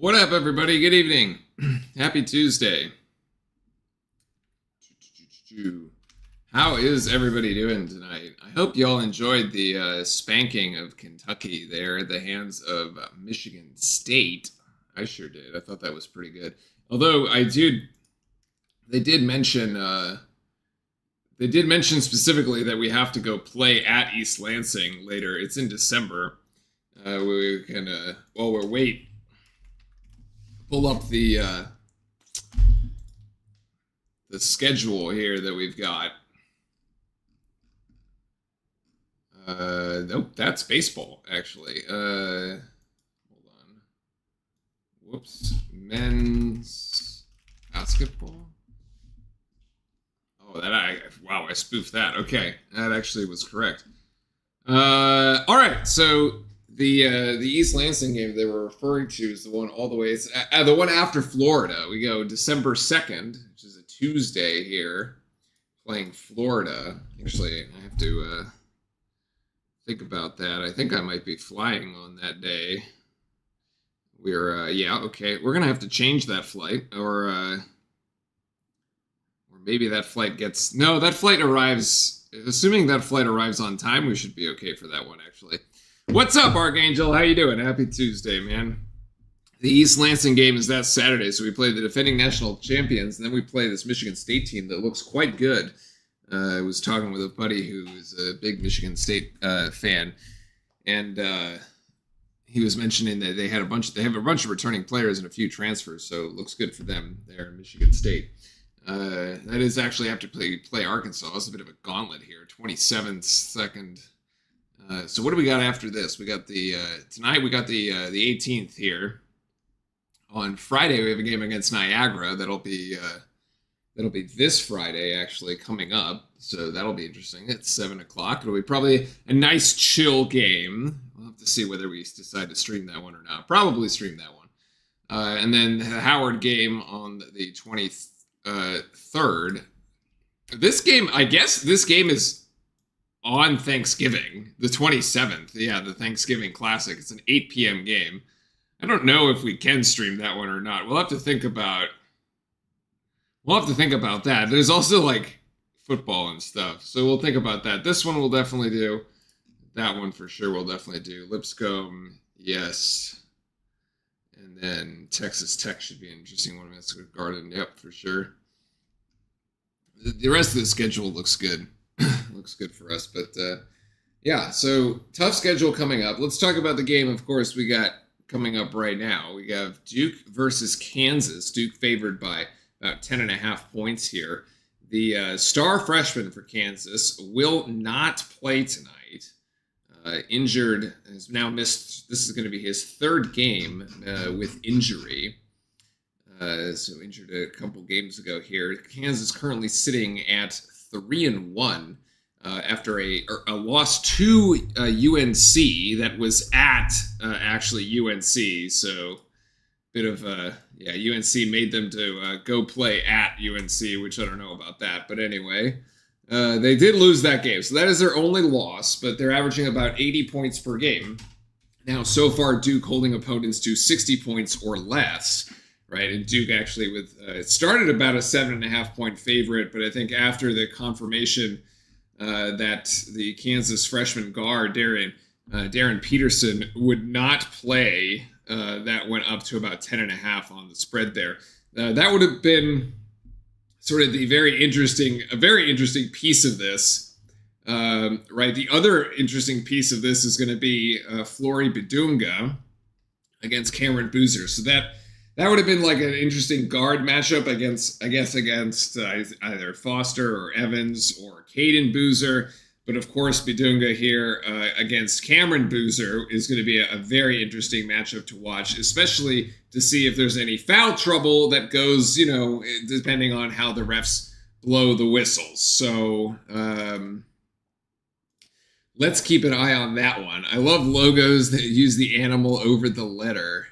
What up, everybody? Good evening. Happy Tuesday. How is everybody doing tonight? I hope y'all enjoyed the spanking of Kentucky there at the hands of Michigan State. I sure did. I thought that was pretty good. Although they did mention specifically that we have to go play at East Lansing later. It's in December. We can while we're waiting. Pull up the schedule here that we've got. Nope, that's baseball, actually. Hold on. Whoops. Men's basketball. Oh, wow, I spoofed that. Okay, that actually was correct. All right, so the East Lansing game they were referring to is the one all the way. It's the one after Florida. We go December 2nd, which is a Tuesday here, playing Florida. Actually, I have to think about that. I think I might be flying on that day. We're okay. We're gonna have to change that flight, or maybe that flight gets that flight arrives. Assuming that flight arrives on time, we should be okay for that one. Actually. What's up, Archangel? How you doing? Happy Tuesday, man. The East Lansing game is that Saturday, so we play the defending national champions, and then we play this Michigan State team that looks quite good. I was talking with a buddy who is a big Michigan State fan, and he was mentioning that they have a bunch of returning players and a few transfers, so it looks good for them there in Michigan State. That is actually after play Arkansas. It's a bit of a gauntlet here. 27th, second. So what do we got after this? We got tonight. We got the 18th here. On Friday, we have a game against Niagara. That'll be this Friday actually coming up. So that'll be interesting. It's 7:00. It'll be probably a nice chill game. We'll have to see whether we decide to stream that one or not. Probably stream that one. And then the Howard game on the 23rd. This game, I guess, is on Thanksgiving, the 27th. Yeah, the Thanksgiving Classic. It's an 8 p.m. game. I don't know if we can stream that one or not. We'll have to think about that. There's also like football and stuff, so we'll think about that. This one we'll definitely do. That one for sure we'll definitely do. Lipscomb, yes. And then Texas Tech should be an interesting one. Madison Square Garden, yep, for sure. The rest of the schedule looks good. Looks good for us, but so tough schedule coming up. Let's talk about the game, of course, we got coming up right now. We have Duke versus Kansas. Duke favored by about 10.5 points here. The star freshman for Kansas will not play tonight. Injured, has now missed. This is going to be his third game with injury. So injured a couple games ago here. Kansas currently sitting at 3-1 after a loss to UNC that was at actually UNC. So bit of UNC made them to go play at UNC, which I don't know about that, but anyway, they did lose that game. So that is their only loss, but they're averaging about 80 points per game. Now, so far, Duke holding opponents to 60 points or less. Right, and Duke actually it started about a 7.5 point favorite, but I think after the confirmation that the Kansas freshman guard Darren Peterson would not play, that went up to about 10.5 on the spread there. That would have been sort of a very interesting piece of this. Right, the other interesting piece of this is going to be Flory Bidunga against Cameron Boozer. So that would have been like an interesting guard matchup against either Foster or Evans or Caden Boozer. But of course, Bidunga here against Cameron Boozer is going to be a very interesting matchup to watch, especially to see if there's any foul trouble that goes, depending on how the refs blow the whistles. So let's keep an eye on that one. I love logos that use the animal over the letter.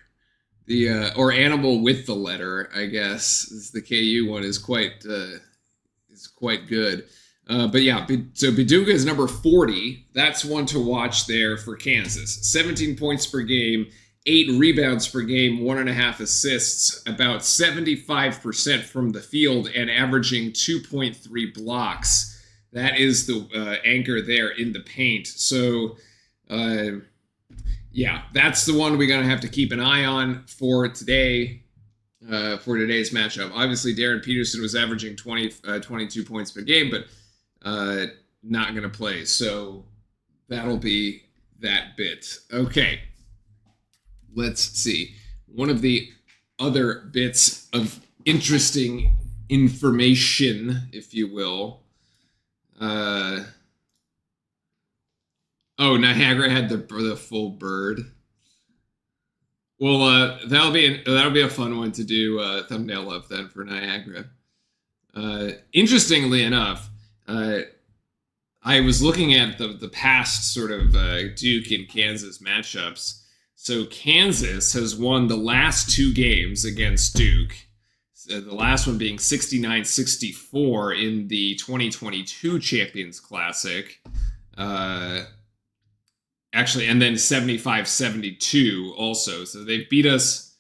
Or animal with the letter, I guess. The KU one is quite good. But yeah, so Bidunga is number 40. That's one to watch there for Kansas. 17 points per game, 8 rebounds per game, 1.5 assists, about 75% from the field, and averaging 2.3 blocks. That is the anchor there in the paint. So, yeah, that's the one we're going to have to keep an eye on for today, for today's matchup. Obviously, Darren Peterson was averaging 22 points per game, but not going to play. So that'll be that bit. Okay, let's see. One of the other bits of interesting information, if you will. Oh, Niagara had the full bird. Well, that'll be a fun one to do a thumbnail of then for Niagara. Interestingly enough, I was looking at the past sort of Duke and Kansas matchups. So Kansas has won the last 2 games against Duke. The last one being 69-64 in the 2022 Champions Classic. Actually, and then 75-72 also. So they beat us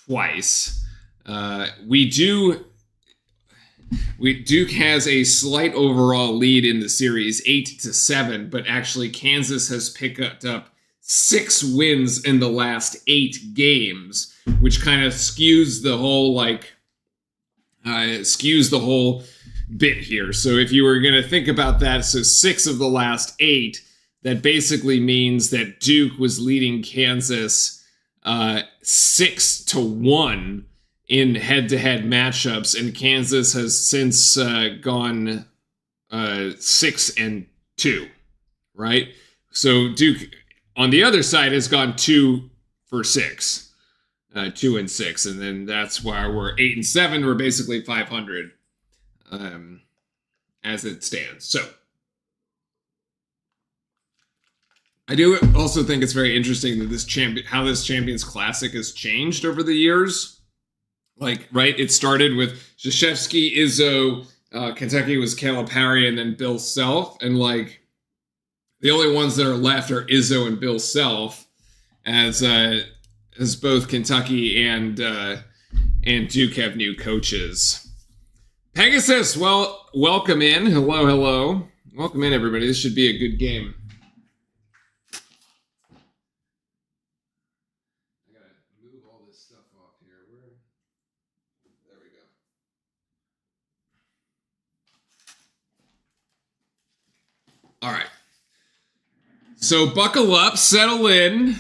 twice. Duke has a slight overall lead in the series, 8-7, but actually Kansas has picked up 6 wins in the last 8 games, which kind of skews the whole bit here. So if you were going to think about that, so 6 of the last 8, that basically means that Duke was leading Kansas 6-1 in head-to-head matchups, and Kansas has since gone 6-2, right? So Duke, on the other side, has gone 2 for 6, 2-6, and then that's why we're 8-7. We're basically 500 as it stands. So I do also think it's very interesting that how this Champions Classic has changed over the years. Like, right, it started with Krzyzewski, Izzo, Kentucky was Calipari, and then Bill Self. And, like, the only ones that are left are Izzo and Bill Self, as both Kentucky and Duke have new coaches. Pegasus, well, welcome in. Hello. Welcome in, everybody. This should be a good game. All right. So buckle up, settle in.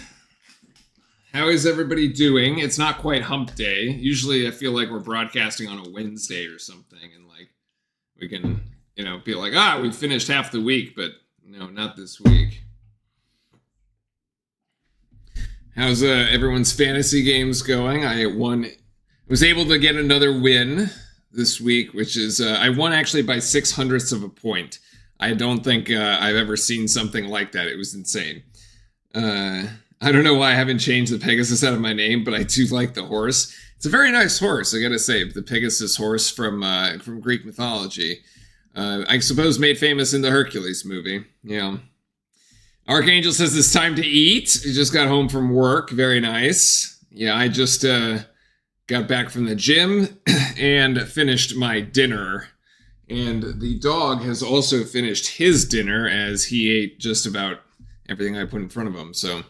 How is everybody doing? It's not quite hump day. Usually I feel like we're broadcasting on a Wednesday or something, and like we can, be like, we finished half the week, but no, not this week. How's everyone's fantasy games going? I was able to get another win this week, which is I won actually by 0.06 of a point. I don't think I've ever seen something like that. It was insane. I don't know why I haven't changed the Pegasus out of my name, but I do like the horse. It's a very nice horse, I gotta say. The Pegasus horse from Greek mythology. I suppose made famous in the Hercules movie. Yeah. Archangel says it's time to eat. He just got home from work. Very nice. Yeah, I just got back from the gym and finished my dinner. And the dog has also finished his dinner as he ate just about everything I put in front of him. So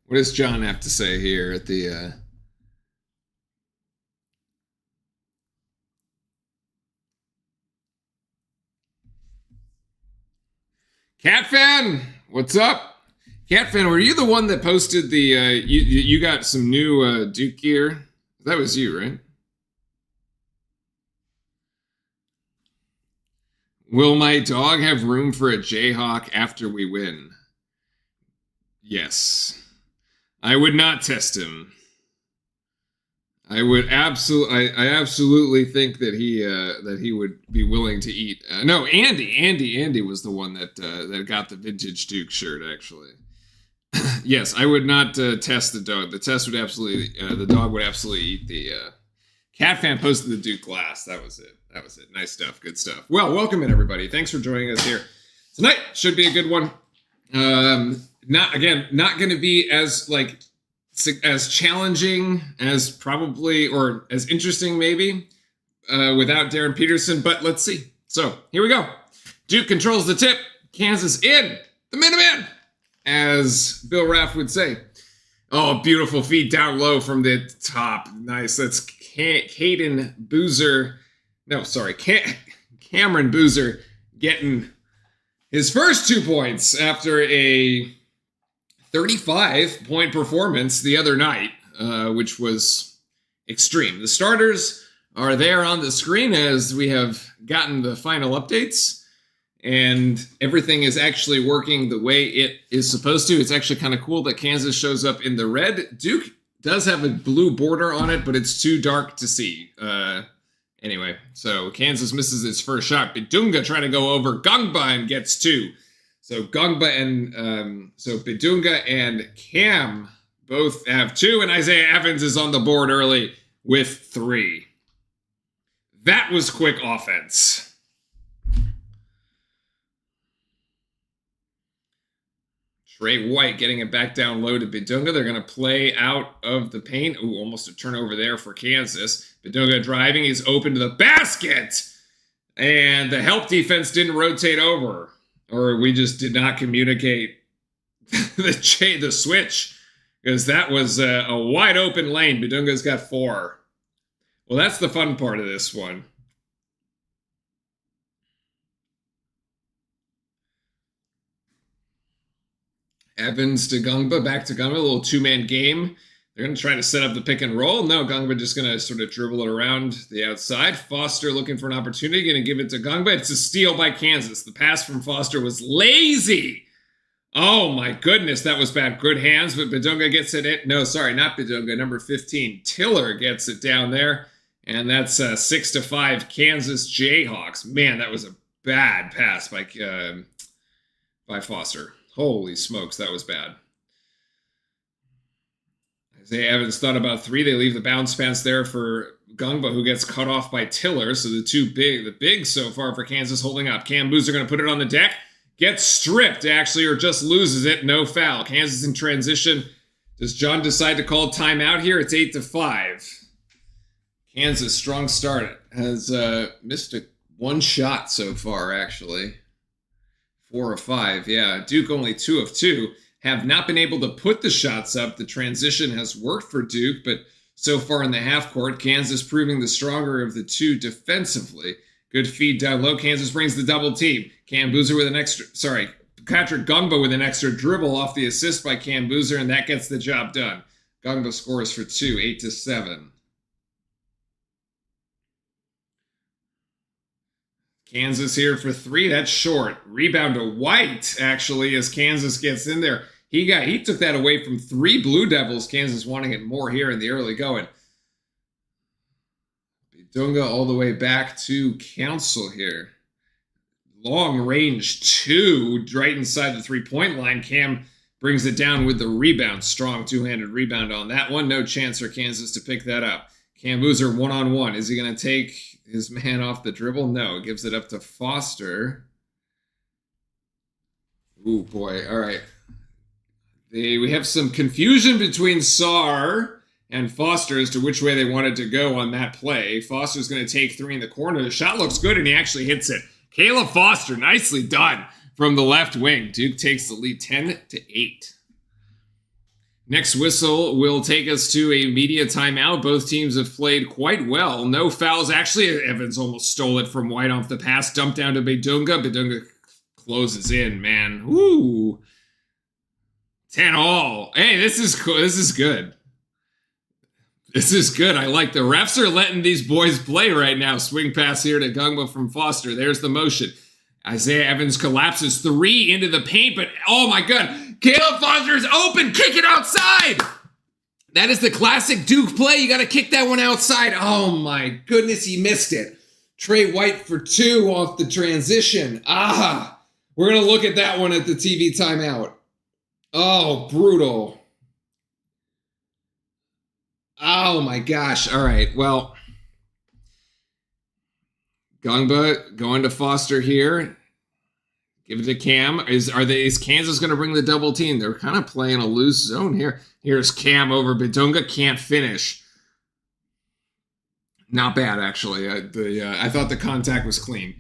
what does John have to say here at the Cat Fan? What's up? Cat Fan, were you the one that posted the you got some new Duke gear? That was you, right? Will my dog have room for a Jayhawk after we win? Yes. I would not test him. I absolutely think that he would be willing to eat. No, Andy was the one that got the vintage Duke shirt. Actually, yes, I would not test the dog. The dog would absolutely eat Cat Fan posted the Duke glass. That was it. That was it. Nice stuff. Good stuff. Well, welcome in, everybody. Thanks for joining us here tonight. Should be a good one. Not going to be as challenging as probably, or as interesting maybe, without Darren Peterson, but let's see. So here we go. Duke controls the tip. Kansas in the Minuteman, as Bill Raff would say. Oh, beautiful feed down low from the top. Nice. That's Cameron Boozer getting his first 2 points after a 35-point performance the other night, which was extreme. The starters are there on the screen as we have gotten the final updates. And everything is actually working the way it is supposed to. It's actually kind of cool that Kansas shows up in the red. Duke does have a blue border on it, but it's too dark to see. Anyway, so Kansas misses its first shot. Bidunga trying to go over Gungba and gets 2. So Gungba and Bidunga and Cam both have 2, and Isaiah Evans is on the board early with 3. That was quick offense. Trey White getting it back down low to Bidunga. They're going to play out of the paint. Ooh, almost a turnover there for Kansas. Bidunga driving. He's open to the basket. And the help defense didn't rotate over. Or we just did not communicate the switch. Because that was a wide open lane. Bidunga's got 4. Well, that's the fun part of this one. Evans to Gungba, back to Gungba, a little 2-man game. They're going to try to set up the pick and roll. No, Gungba just going to sort of dribble it around the outside. Foster looking for an opportunity, going to give it to Gungba. It's a steal by Kansas. The pass from Foster was lazy. Oh my goodness, that was bad. Good hands, but Bidunga gets it in. No, sorry, not Bidunga. Number 15, Tiller gets it down there. And that's 6-5 Kansas Jayhawks. Man, that was a bad pass by Foster. Holy smokes, that was bad. Isaiah Evans thought about 3. They leave the bounce pass there for Gungba, who gets cut off by Tiller. So the big so far for Kansas holding up. Cam Boozer going to put it on the deck. Gets stripped, actually, or just loses it. No foul. Kansas in transition. Does John decide to call timeout here? It's 8-5. Kansas, strong start. Has missed one shot so far, actually. 4 of 5, yeah. Duke only 2 of 2. Have not been able to put the shots up. The transition has worked for Duke, but so far in the half court, Kansas proving the stronger of the two defensively. Good feed down low. Kansas brings the double team. Patrick Gungba with an extra dribble off the assist by Cam Boozer, and that gets the job done. Gungba scores for 2, 8-7. Kansas here for 3. That's short. Rebound to White, actually, as Kansas gets in there. He took that away from 3 Blue Devils. Kansas wanting it more here in the early going. Bidunga all the way back to Council here. Long range 2 right inside the 3-point line. Cam brings it down with the rebound. Strong two-handed rebound on that one. No chance for Kansas to pick that up. Cam Boozer one-on-one. Is he going to take his man off the dribble? No. Gives it up to Foster. Ooh, boy. All right. We have some confusion between Sarr and Foster as to which way they wanted to go on that play. Foster's going to take 3 in the corner. The shot looks good, and he actually hits it. Caleb Foster, nicely done from the left wing. Duke takes the lead 10-8. Next whistle will take us to a media timeout. Both teams have played quite well. No fouls. Actually, Evans almost stole it from White off the pass. Dumped down to Bidunga. Bidunga closes in, man. Ooh. 10-all. Hey, this is cool. This is good. This is good. I like the refs are letting these boys play right now. Swing pass here to Gungba from Foster. There's the motion. Isaiah Evans collapses 3 into the paint, but oh my God. Caleb Foster is open. Kick it outside. That is the classic Duke play. You got to kick that one outside. Oh my goodness, he missed it. Trey White for 2 off the transition. We're going to look at that one at the TV timeout. Oh, brutal. Oh my gosh. All right. Well, Gungba going to Foster here. Give it to Cam. Is Kansas going to bring the double team? They're kind of playing a loose zone here. Here's Cam over Bidunga. Can't finish. Not bad, actually. I thought the contact was clean.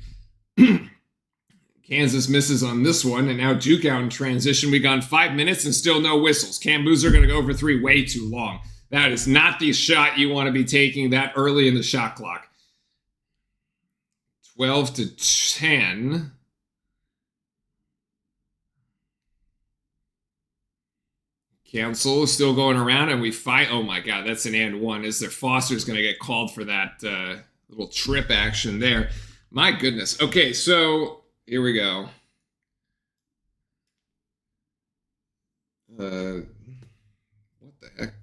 Kansas misses on this one, and now Duke out in transition. We gone 5 minutes and still no whistles. Cam Boozer going to go for three, way too long. That is not the shot you want to be taking that early in the shot clock. 12-10. Cancel is still going around, and we fight. Oh my God, that's an and one. Is there Foster's going to get called for that little trip action there? My goodness. Okay, so here we go. What the heck?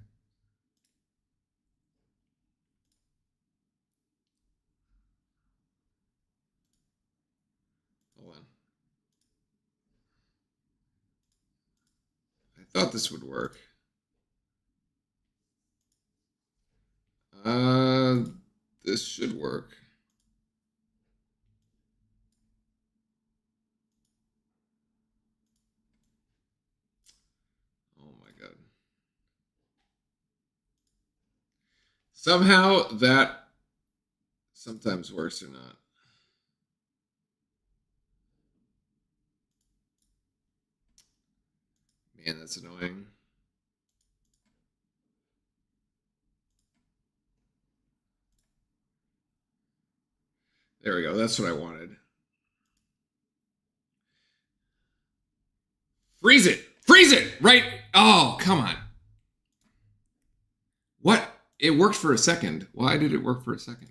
Hold on. I thought this would work. This should work. Oh my God. Somehow that sometimes works or not. Man, that's annoying. There we go. That's what I wanted. Freeze it! Freeze it! Right. Oh, come on. What? It worked for a second. Why did it work for a second?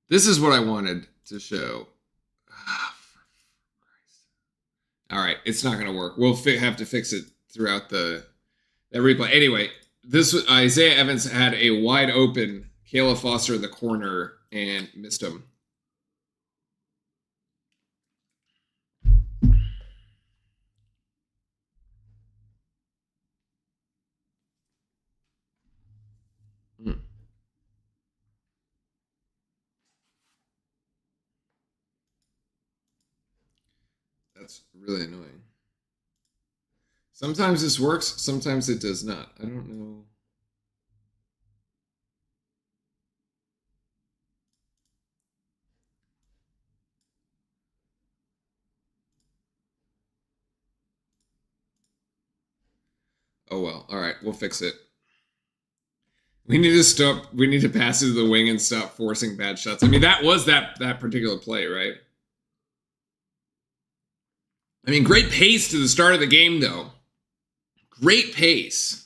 This is what I wanted to show. All right, it's not going to work. We'll have to fix it throughout that replay. Anyway, this was Isaiah Evans had a wide open Kayla Foster in the corner and missed him. That's really annoying. Sometimes this works, sometimes it does not. I don't know. Oh well. All right, we'll fix it. We need to stop. We need to pass it to the wing and stop forcing bad shots. I mean, that was that particular play, right? I mean, great pace to the start of the game, though. Great pace.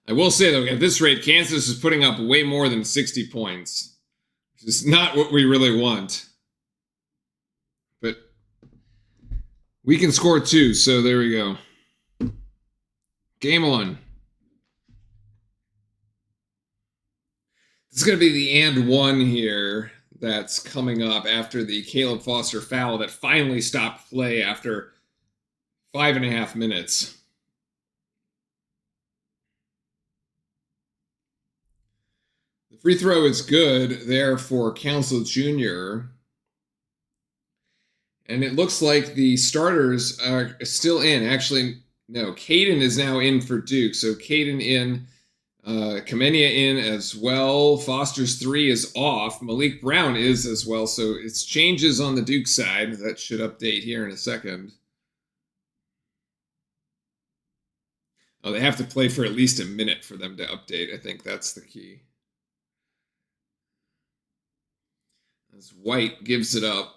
I will say, though, at this rate, Kansas is putting up way more than 60 points. Which is not what we really want. But we can score two, so there we go. Game on. This is going to be the and one here that's coming up after the Caleb Foster foul that finally stopped play after 5.5 minutes. The free throw is good there for Council Jr. And it looks like the starters are still in. Actually, no, Caden is now in for Duke. So Caden in, Kamenia in as well. Foster's three is off. Malik Brown is as well. So it's changes on the Duke side. That should update here in a second. Oh, they have to play for at least a minute for them to update. I think that's the key. As White gives it up.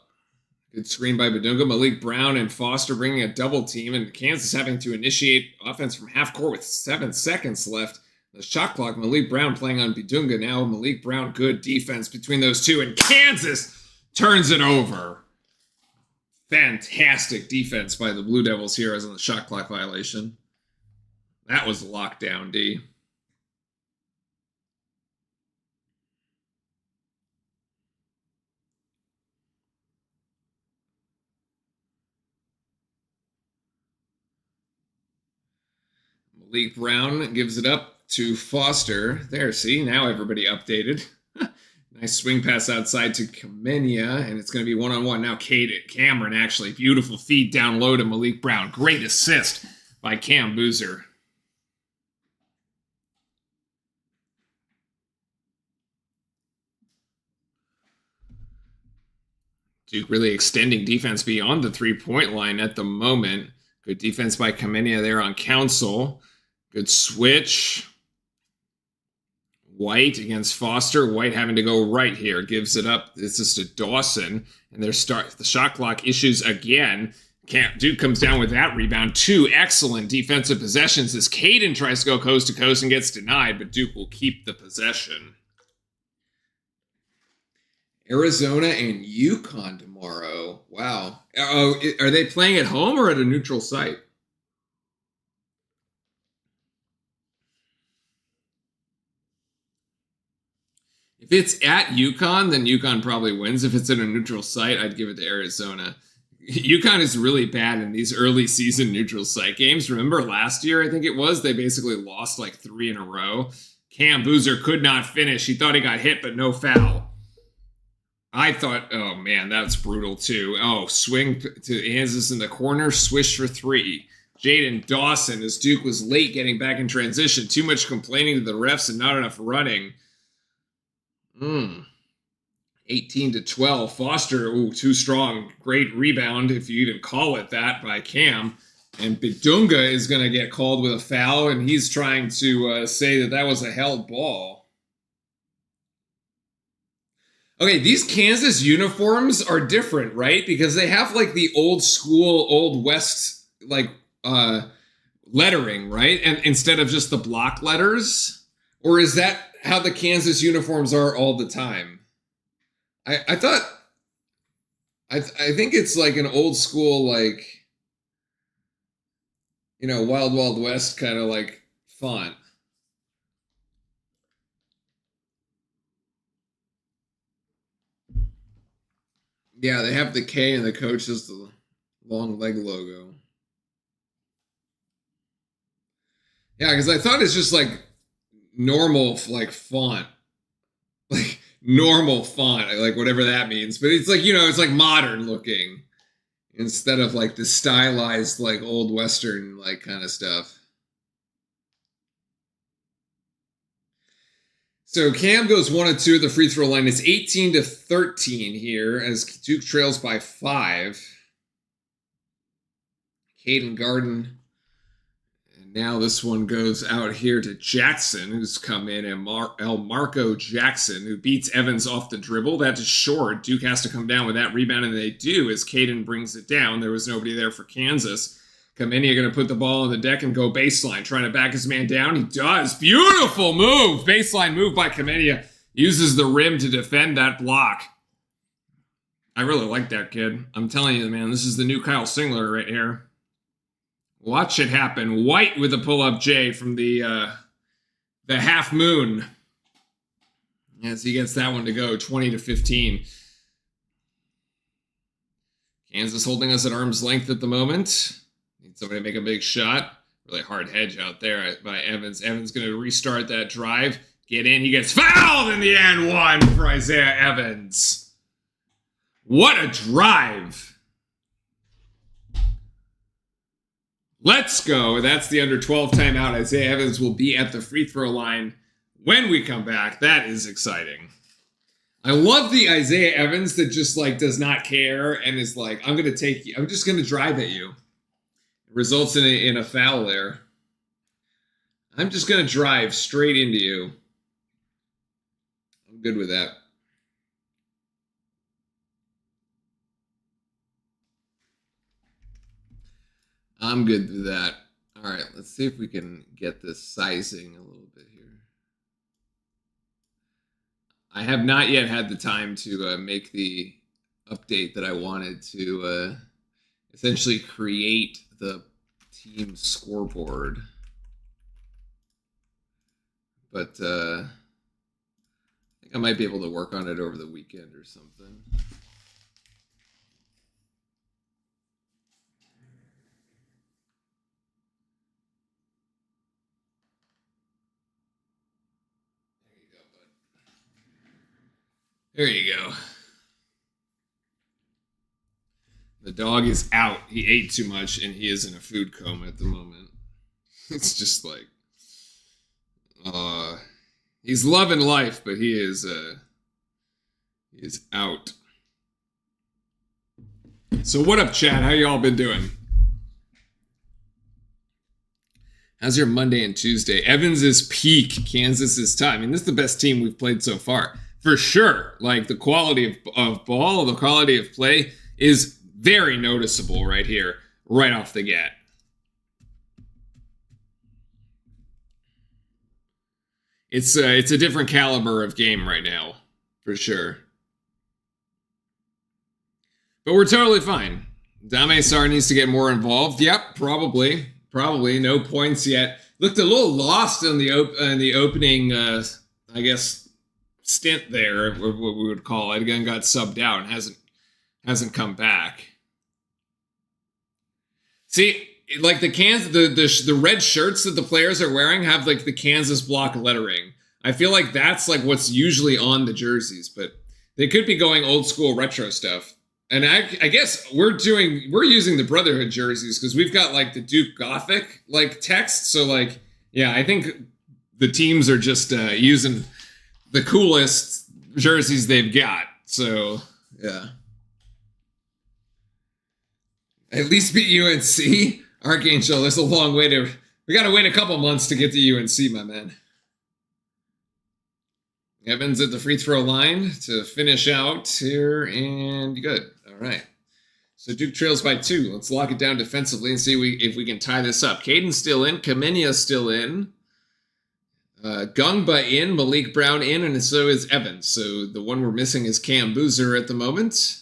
Good screen by Badunga. Malik Brown and Foster bringing a double team, and Kansas having to initiate offense from half court with 7 seconds left. The shot clock, Malik Brown playing on Badunga. Now Malik Brown, good defense between those two, and Kansas turns it over. Fantastic defense by the Blue Devils here as on the shot clock violation. That was a lockdown, D. Malik Brown gives it up to Foster. There, see, now everybody updated. Nice swing pass outside to Kamenia, and it's going to be one-on-one. Now Cameron, actually. Beautiful feed down low to Malik Brown. Great assist by Cam Boozer. Duke really extending defense beyond the three-point line at the moment. Good defense by Kamenia there on Council. Good switch. White against Foster. White having to go right here. Gives it up. This is to Dawson. And the shot clock issues again. Duke comes down with that rebound. 2 excellent defensive possessions as Caden tries to go coast to coast and gets denied, but Duke will keep the possession. Arizona and UConn tomorrow. Wow. Oh, are they playing at home or at a neutral site? If it's at UConn, then UConn probably wins. If it's at a neutral site, I'd give it to Arizona. UConn is really bad in these early season neutral site games. Remember last year, I think it was, they basically lost like 3 in a row. Cam Boozer could not finish. He thought he got hit, but no foul. I thought, oh man, that's brutal too. Oh, swing to Anzus in the corner, swish for 3. Jaden Dawson, as Duke was late getting back in transition. Too much complaining to the refs and not enough running. 18-12. Foster, too strong. Great rebound, if you even call it that, by Cam. And Bidunga is going to get called with a foul, and he's trying to say that was a held ball. Okay, these Kansas uniforms are different, right? Because they have like the old school, old West like lettering, right? And instead of just the block letters, or is that how the Kansas uniforms are all the time? I thought I think it's like an old school, like, you know, Wild Wild West kind of like font. Yeah, they have the K and the coach is the long leg logo. Yeah, because I thought it's just like normal, like font, like normal font, like whatever that means. But it's like, you know, it's like modern looking instead of like the stylized, like old Western, like kind of stuff. So Cam goes 1 of 2 at the free throw line. It's 18-13 here as Duke trails by 5. Caden Garden. And now this one goes out here to Jackson, who's come in, and Marco Jackson, who beats Evans off the dribble. That is short. Duke has to come down with that rebound, and they do as Caden brings it down. There was nobody there for Kansas. Kamenia going to put the ball on the deck and go baseline, trying to back his man down. He does. Beautiful move. Baseline move by Kamenia. Uses the rim to defend that block. I really like that kid. I'm telling you, man, this is the new Kyle Singler right here. Watch it happen. White with a pull-up J from the half moon. As he gets that one to go, 20-15. Kansas holding us at arm's length at the moment. Need somebody to make a big shot. Really hard hedge out there by Evans. Evans going to restart that drive. Get in. He gets fouled in the end one for Isaiah Evans. What a drive. Let's go. That's the under 12 timeout. Isaiah Evans will be at the free throw line when we come back. That is exciting. I love the Isaiah Evans that just like does not care and is like, I'm going to take you. I'm just going to drive at you. Results in a foul there. I'm just going to drive straight into you. I'm good with that. I'm good with that. All right, let's see if we can get this sizing a little bit here. I have not yet had the time to make the update that I wanted to essentially create the team scoreboard. But I think I might be able to work on it over the weekend or something. There you go. The dog is out. He ate too much and he is in a food coma at the moment. It's just like, he's loving life, but he is out. So what up, chat? How y'all been doing? How's your Monday and Tuesday? Evans is peak. Kansas is top. I mean, this is the best team we've played so far. For sure. Like, the quality of ball, the quality of play is very noticeable right here, right off the get. It's a different caliber of game right now, for sure. But we're totally fine. Dame Sarr needs to get more involved. Yep, probably. Probably. No points yet. Looked a little lost in the opening, I guess, stint there, what we would call it. Again, got subbed out and hasn't come back. See, like the the red shirts that the players are wearing have like the Kansas block lettering. I feel like that's like what's usually on the jerseys, but they could be going old school retro stuff. And I guess we're using the Brotherhood jerseys because we've got like the Duke Gothic like text. So like, yeah, I think the teams are just using the coolest jerseys they've got. So yeah, at least beat UNC. Archangel, there's a long way to. We got to wait a couple months to get to UNC, my man. Evans at the free throw line to finish out here, and good. All right. So Duke trails by 2. Let's lock it down defensively and see if we can tie this up. Caden's still in. Kamenia's still in. Gungba in. Malik Brown in, and so is Evans. So the one we're missing is Cam Boozer at the moment.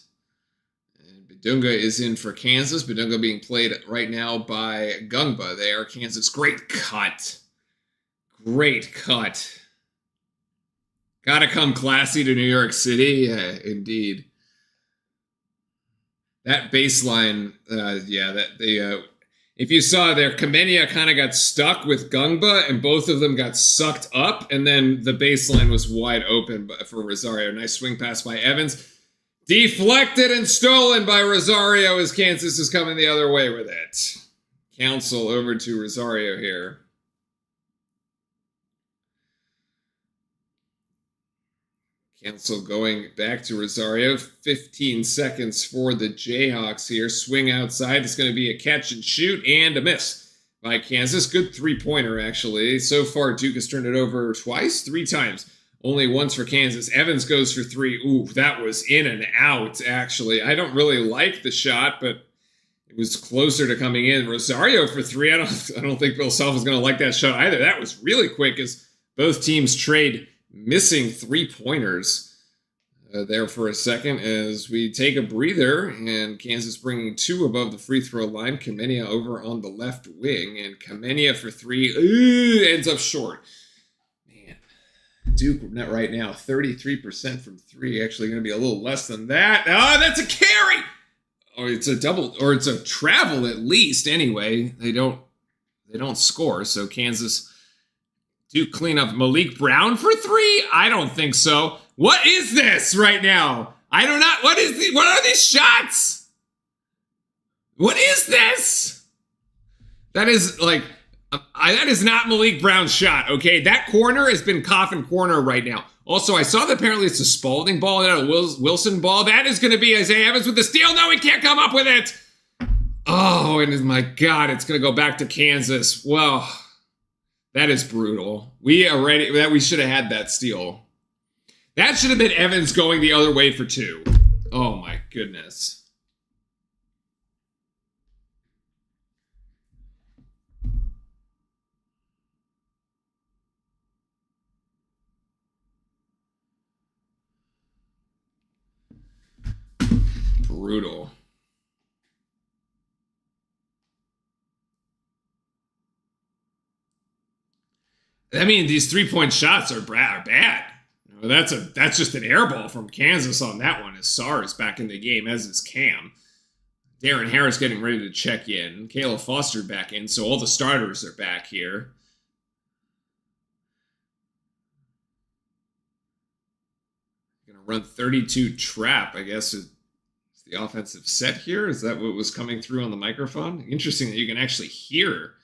And Bedunga is in for Kansas. Bedunga being played right now by Gungba there. Kansas, great cut. Great cut. Gotta come classy to New York City. Yeah, indeed. That baseline, if you saw there, Kamenia kind of got stuck with Gungba, and both of them got sucked up, and then the baseline was wide open for Rosario. Nice swing pass by Evans. Deflected and stolen by Rosario as Kansas is coming the other way with it. Council over to Rosario here. Cancel going back to Rosario. 15 seconds for the Jayhawks here. Swing outside. It's going to be a catch and shoot and a miss by Kansas. Good three-pointer, actually. So far, Duke has turned it over twice? 3 times. Only once for Kansas. Evans goes for 3. Ooh, that was in and out, actually. I don't really like the shot, but it was closer to coming in. Rosario for 3. I don't think Bill Self is going to like that shot either. That was really quick as both teams trade missing 3-pointers there for a second as we take a breather, and Kansas bringing 2 above the free throw line. Kamenia over on the left wing, and Kamenia for 3 ends up short. Man, Duke right now 33% from 3. Actually going to be a little less than that. Oh, that's a carry. Or it's a double, or it's a travel at least. Anyway, they don't score, so Kansas. Duke clean up. Malik Brown for 3? I don't think so. What is this right now? I do not. What are these shots? What is this? That is like, that is not Malik Brown's shot, okay? That corner has been coffin corner right now. Also, I saw that apparently it's a Spalding ball, not a Wilson ball. That is going to be Isaiah Evans with the steal. No, he can't come up with it. Oh, and my God, it's going to go back to Kansas. Well, that is brutal. We should have had that steal. That should have been Evans going the other way for 2. Oh my goodness. Brutal. I mean, these 3-point shots are bad. That's just an air ball from Kansas on that one. As Sarr is back in the game, as is Cam. Darren Harris getting ready to check in. Kayla Foster back in, so all the starters are back here. Gonna Run 32 trap, I guess, is the offensive set here. Is that what was coming through on the microphone? Interesting that you can actually hear.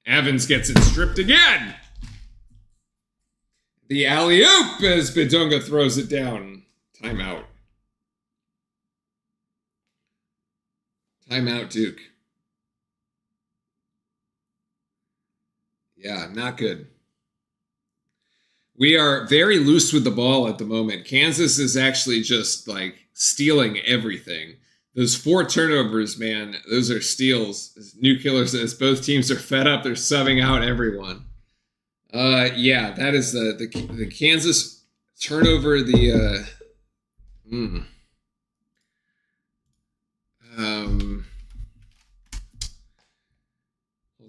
Evans gets it stripped again. The alley-oop as Bidunga throws it down. Timeout. Timeout, Duke. Yeah, not good. We are very loose with the ball at the moment. Kansas is actually just like stealing everything. Those 4 turnovers, man, those are steals. As New Killer says, both teams are fed up. They're subbing out everyone. Yeah, that is the Kansas turnover. Hold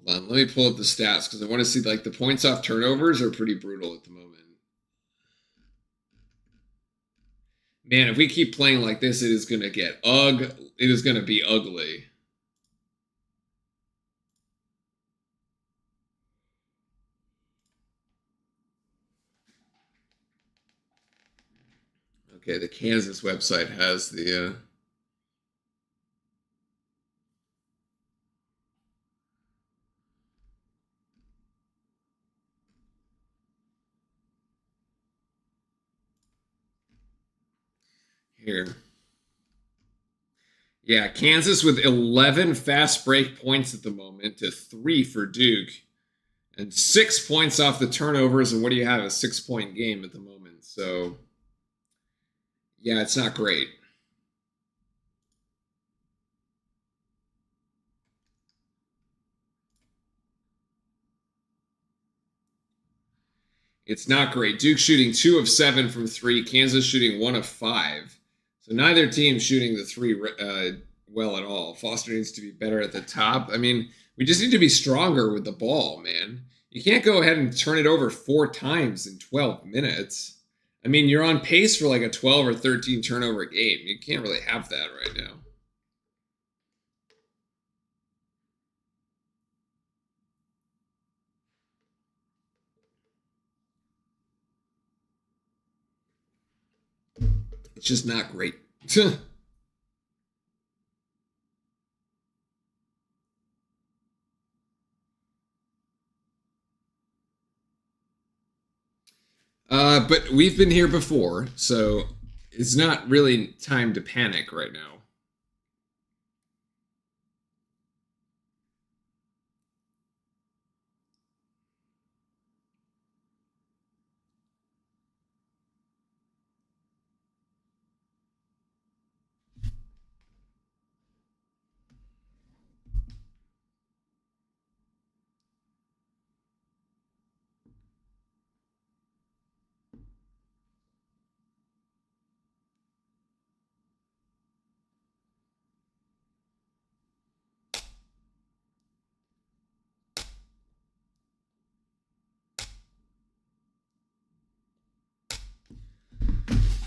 on, let me pull up the stats because I want to see like the points off turnovers are pretty brutal at the moment. Man, if we keep playing like this, it is going to get It is going to be ugly. Okay, the Kansas website has the... Here. Yeah, Kansas with 11 fast break points at the moment to 3 for Duke. And 6 points off the turnovers. And what do you have? A 6-point game at the moment. So, yeah, it's not great. It's not great. Duke shooting 2 of 7 from 3. Kansas shooting 1 of 5. So neither team shooting the 3 well at all. Foster needs to be better at the top. I mean, we just need to be stronger with the ball, man. You can't go ahead and turn it over 4 times in 12 minutes. I mean, you're on pace for like a 12 or 13 turnover game. You can't really have that right now. It's just not great. But we've been here before, so it's not really time to panic right now.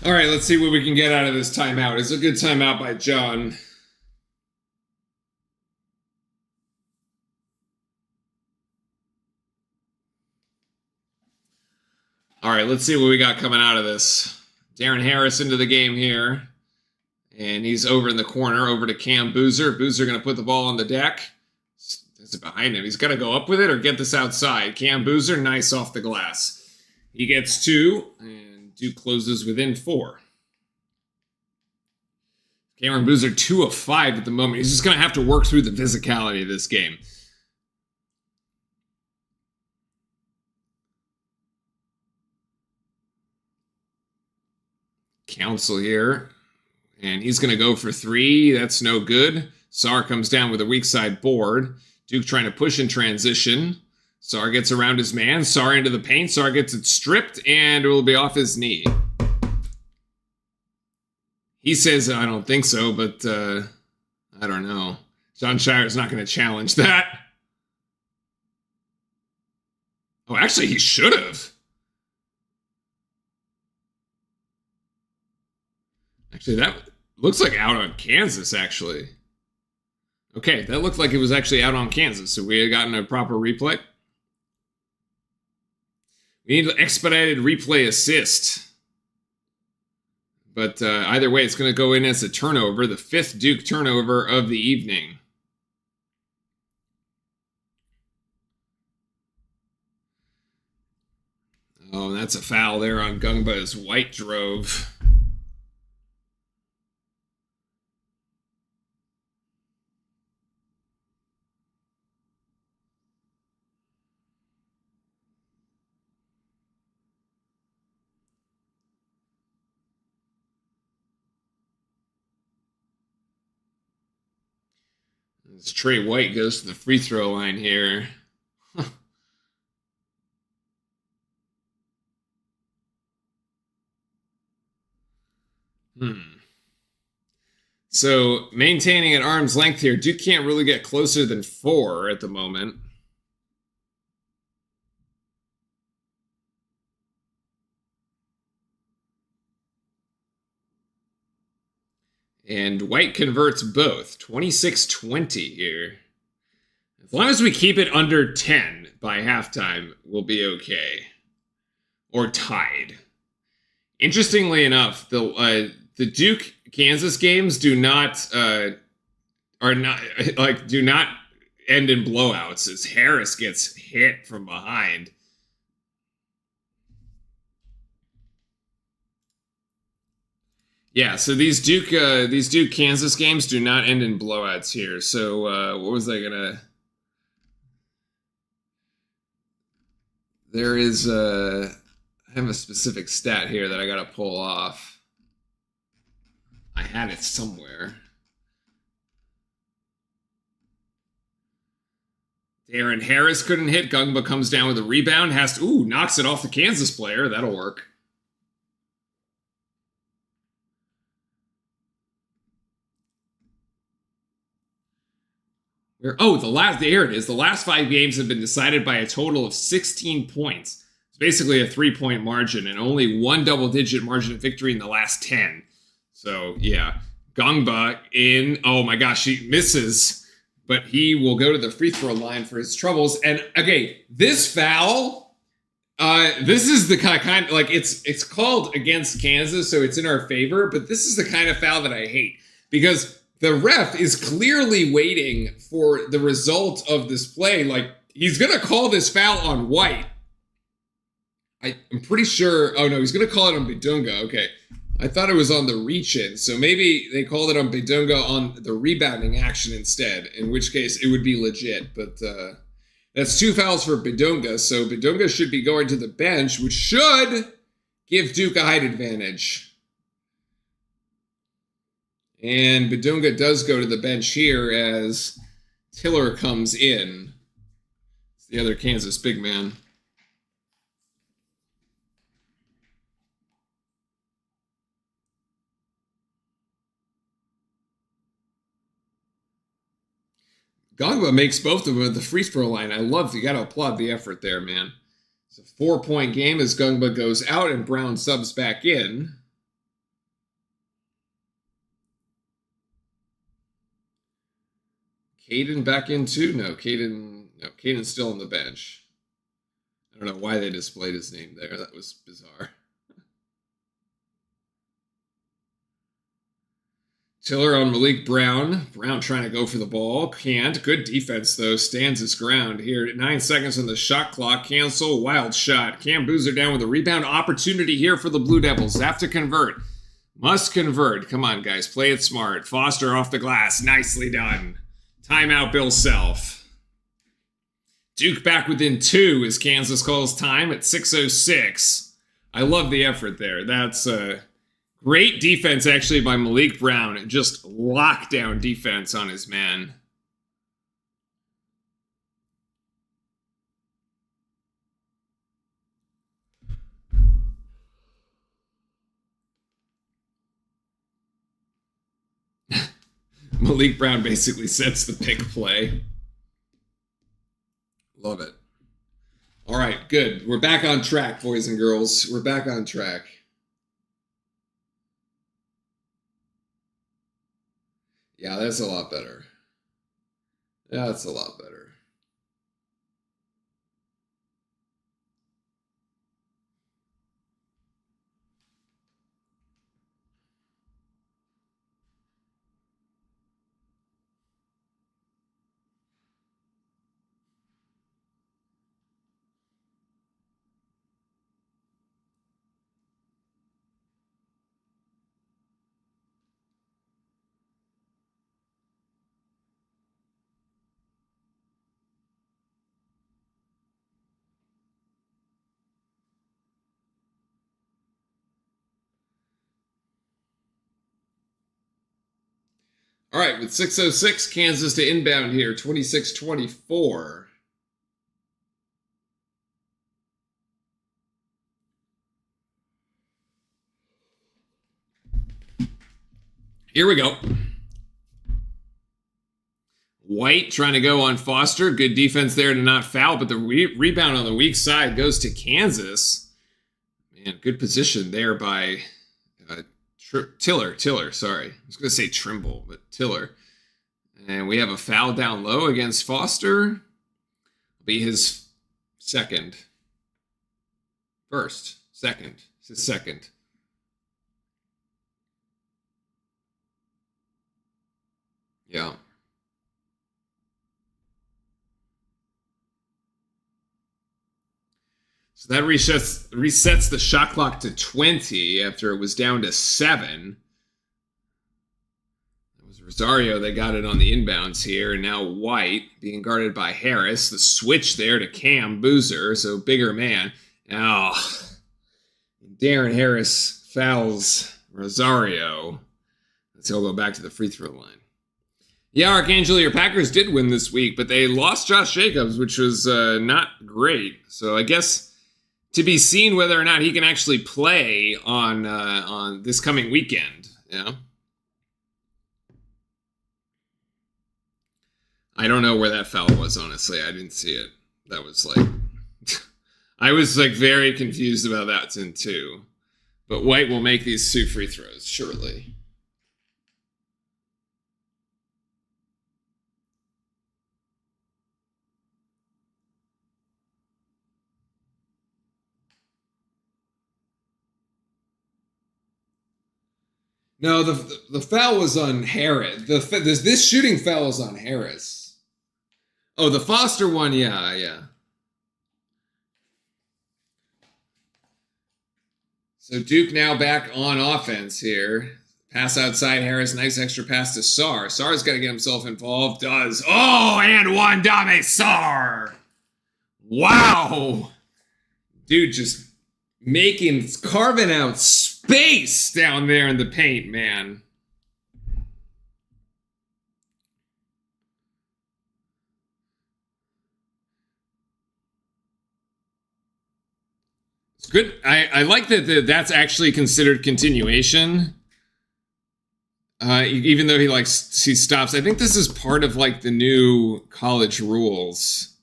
All right, let's see what we can get out of this timeout. It's a good timeout by John. All right, let's see what we got coming out of this. Darren Harris into the game here. And he's over in the corner, over to Cam Boozer. Boozer going to put the ball on the deck. Is it behind him? He's got to go up with it or get this outside. Cam Boozer, nice off the glass. He gets 2, and Duke closes within 4. Cameron Boozer 2 of 5 at the moment. He's just going to have to work through the physicality of this game. Council here. And he's going to go for 3. That's no good. Sarr comes down with a weak side board. Duke trying to push in transition. Sarr gets around his man. Sarr into the paint. Sarr gets it stripped, and it will be off his knee. He says, I don't think so, but I don't know. John Shire's not going to challenge that. Oh, actually, he should have. Actually, that looks like out on Kansas, actually. Okay, that looked like it was actually out on Kansas, so we had gotten a proper replay. We need an expedited replay assist. But either way, it's going to go in as a turnover, the 5th Duke turnover of the evening. Oh, that's a foul there on Gungba as White drove. As Trey White goes to the free throw line here. So maintaining at arm's length here. Duke can't really get closer than 4 at the moment. And White converts both. 26-20 here. As long as we keep it under 10 by halftime, we'll be okay. Or tied. Interestingly enough, the Duke Kansas games do not end in blowouts as Harris gets hit from behind. Yeah, so these Duke Kansas games do not end in blowouts here. So what was I gonna? There is I have a specific stat here that I gotta pull off. I had it somewhere. Darren Harris couldn't hit. Gungba comes down with a rebound. Knocks it off the Kansas player. That'll work. There it is. The last 5 games have been decided by a total of 16 points. It's basically a 3-point margin and only 1 double-digit margin of victory in the last 10. So, yeah. Gungba in. Oh, my gosh. He misses. But he will go to the free throw line for his troubles. And, okay, this foul, this is the kind of, like, it's called against Kansas, so it's in our favor. But this is the kind of foul that I hate. Because the ref is clearly waiting for the result of this play. Like, he's going to call this foul on White. I'm pretty sure. Oh, no, he's going to call it on Bidunga. Okay. I thought it was on the reach-in. So maybe they called it on Bidunga on the rebounding action instead, in which case it would be legit. But that's 2 fouls for Bidunga. So Bidunga should be going to the bench, which should give Duke a height advantage. And Bidunga does go to the bench here as Tiller comes in. It's the other Kansas big man. Gongba makes both of them at the free throw line. You got to applaud the effort there, man. It's a 4-point game as Gongba goes out and Brown subs back in. Caden back in too? No, Caden's still on the bench. I don't know why they displayed his name there. That was bizarre. Tiller on Malik Brown. Brown trying to go for the ball. Can't. Good defense, though. Stands his ground here. 9 seconds on the shot clock. Cancel. Wild shot. Cam Boozer down with a rebound opportunity here for the Blue Devils. Have to convert. Must convert. Come on, guys. Play it smart. Foster off the glass. Nicely done. Timeout, Bill Self. Duke back within 2 as Kansas calls time at 6:06. I love the effort there. That's great defense, actually, by Malik Brown. Just lockdown defense on his man. Malik Brown basically sets the pick play. Love it. All right, good. We're back on track, boys and girls. We're back on track. Yeah, that's a lot better. That's a lot better. All right, with 6:06, Kansas to inbound here, 26-24. Here we go. White trying to go on Foster. Good defense there to not foul, but the rebound on the weak side goes to Kansas. Man, good position there by Tiller, sorry. I was going to say Trimble, but Tiller. And we have a foul down low against Foster. It'll be his second. It's his second. Yeah. So that resets the shot clock to 20 after it was down to 7. It was Rosario that got it on the inbounds here, and now White being guarded by Harris. The switch there to Cam Boozer, so bigger man. Now, Darren Harris fouls Rosario. Let's he'll go back to the free throw line. Yeah, Archangel, your Packers did win this week, but they lost Josh Jacobs, which was not great. So I guess to be seen whether or not he can actually play on this coming weekend. Yeah, I don't know where that foul was. Honestly, I didn't see it. That was like, I was like very confused about that too. But White will make these 2 free throws shortly. No, the foul was on Harris. This shooting foul is on Harris. Oh, the Foster one, yeah. So Duke now back on offense here. Pass outside Harris, nice extra pass to Sarr. Sarr's got to get himself involved. Does. Oh, and one Dame Sarr. Wow. Dude just carving out space down there in the paint, man. It's good. I like that that's actually considered continuation. Even though he stops. I think this is part of like the new college rules.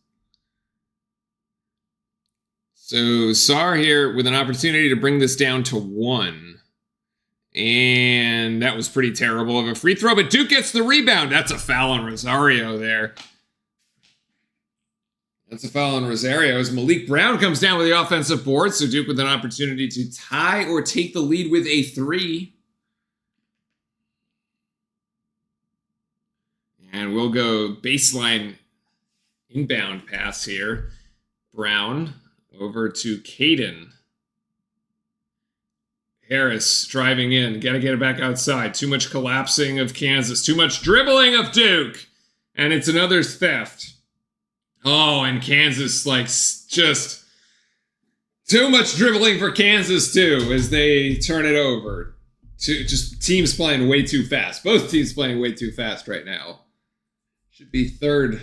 So Sarr here with an opportunity to bring this down to 1. And that was pretty terrible of a free throw, but Duke gets the rebound. That's a foul on Rosario there. That's a foul on Rosario as Malik Brown comes down with the offensive board. So Duke with an opportunity to tie or take the lead with a 3. And we'll go baseline inbound pass here. Brown over to Caden. Harris driving in. Got to get it back outside. Too much collapsing of Kansas. Too much dribbling of Duke. And it's another theft. Oh, and Kansas, just too much dribbling for Kansas, too, as they turn it over. Just teams playing way too fast. Both teams playing way too fast right now. Should be 3rd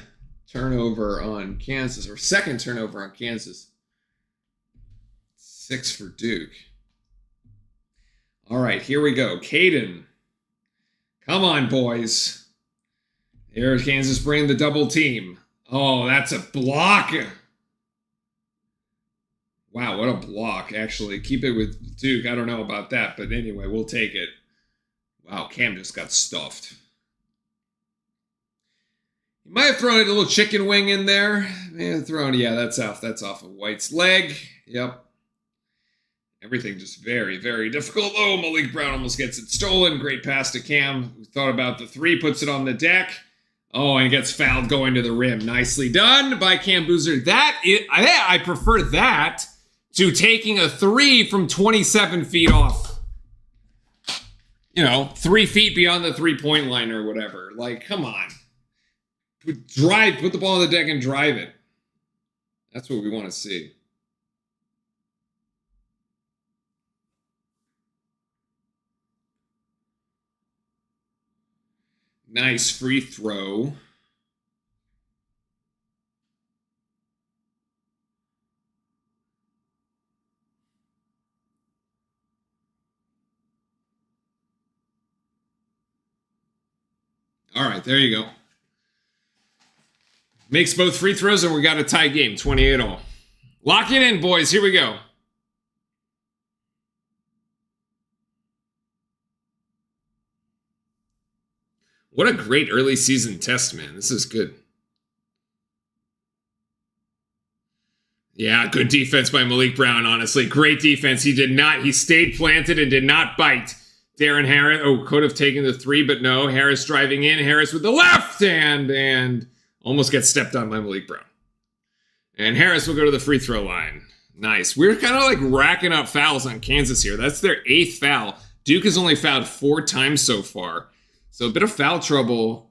turnover on Kansas, or 2nd turnover on Kansas. 6 for Duke. All right, here we go. Caden. Come on, boys. Here Kansas bringing the double team. Oh, that's a block. Wow, what a block, actually. Keep it with Duke. I don't know about that, but anyway, we'll take it. Wow, Cam just got stuffed. He might have thrown a little chicken wing in there. Yeah, that's off. That's off of White's leg. Yep. Everything just very, very difficult. Oh, Malik Brown almost gets it stolen. Great pass to Cam, who thought about the 3, puts it on the deck. Oh, and gets fouled going to the rim. Nicely done by Cam Boozer. I prefer that to taking a 3 from 27 feet off. 3 feet beyond the 3-point line or whatever. Like, come on. Put the ball on the deck and drive it. That's what we want to see. Nice free throw. All right, there you go. Makes both free throws, and we got a tie game, 28 all. Lock it in, boys. Here we go. What a great early season test, man. This is good. Yeah, good defense by Malik Brown, honestly. Great defense. He stayed planted and did not bite. Darren Harris, could have taken the three, but no. Harris driving in. Harris with the left hand and almost gets stepped on by Malik Brown. And Harris will go to the free throw line. Nice. We're kind of like racking up fouls on Kansas here. That's their 8th foul. Duke has only fouled 4 times so far. So a bit of foul trouble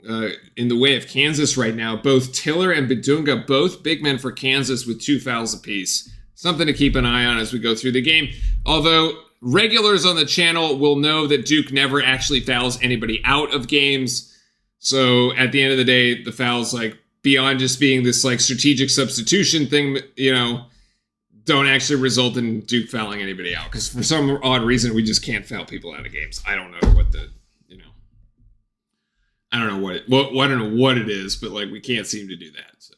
in the way of Kansas right now. Both Tiller and Bedunga, both big men for Kansas with 2 fouls apiece. Something to keep an eye on as we go through the game. Although regulars on the channel will know that Duke never actually fouls anybody out of games. So at the end of the day, the fouls, like beyond just being this like strategic substitution thing, don't actually result in Duke fouling anybody out. Because for some odd reason, we just can't foul people out of games. I don't know what the... I don't know what it is, but like we can't seem to do that. So.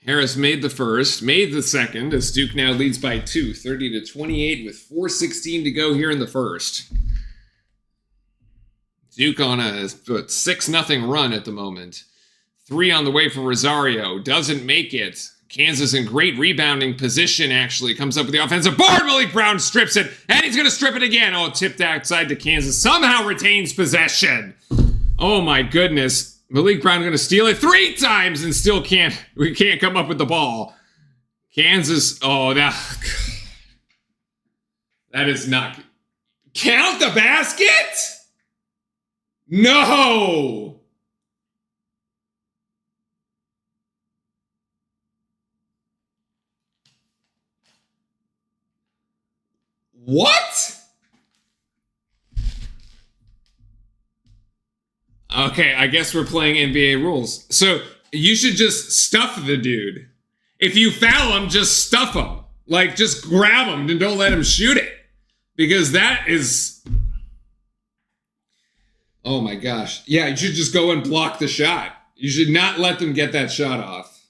Harris made the first, made the second, as Duke now leads by 2, 30-28 with 4:16 to go here in the first. Duke on a 6-0 run at the moment. 3 on the way for Rosario. Doesn't make it. Kansas in great rebounding position, actually. Comes up with the offensive board. Malik Brown strips it. And he's going to strip it again. Oh, tipped outside to Kansas. Somehow retains possession. Oh, my goodness. Malik Brown going to steal it 3 times and still we can't come up with the ball. Kansas, that is not... Count the basket? No! What? Okay, I guess we're playing NBA rules. So you should just stuff the dude. If you foul him, just stuff him. Like, just grab him and don't let him shoot it. Because that is... Oh my gosh. Yeah, you should just go and block the shot. You should not let them get that shot off.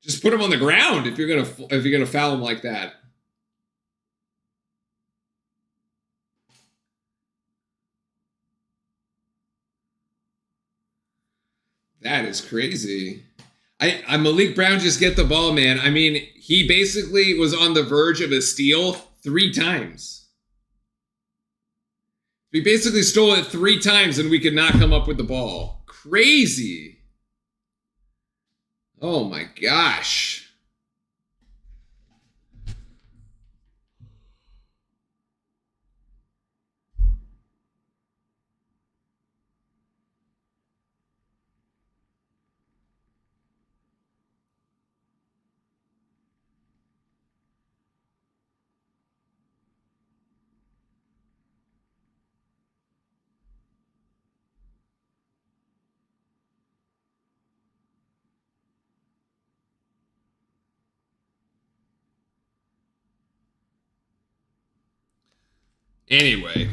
Just put him on the ground if you're gonna foul him like that. That is crazy. I Malik Brown just get the ball, man. I mean, he basically was on the verge of a steal 3 times. We basically stole it 3 times and we could not come up with the ball. Crazy. Oh my gosh. Anyway,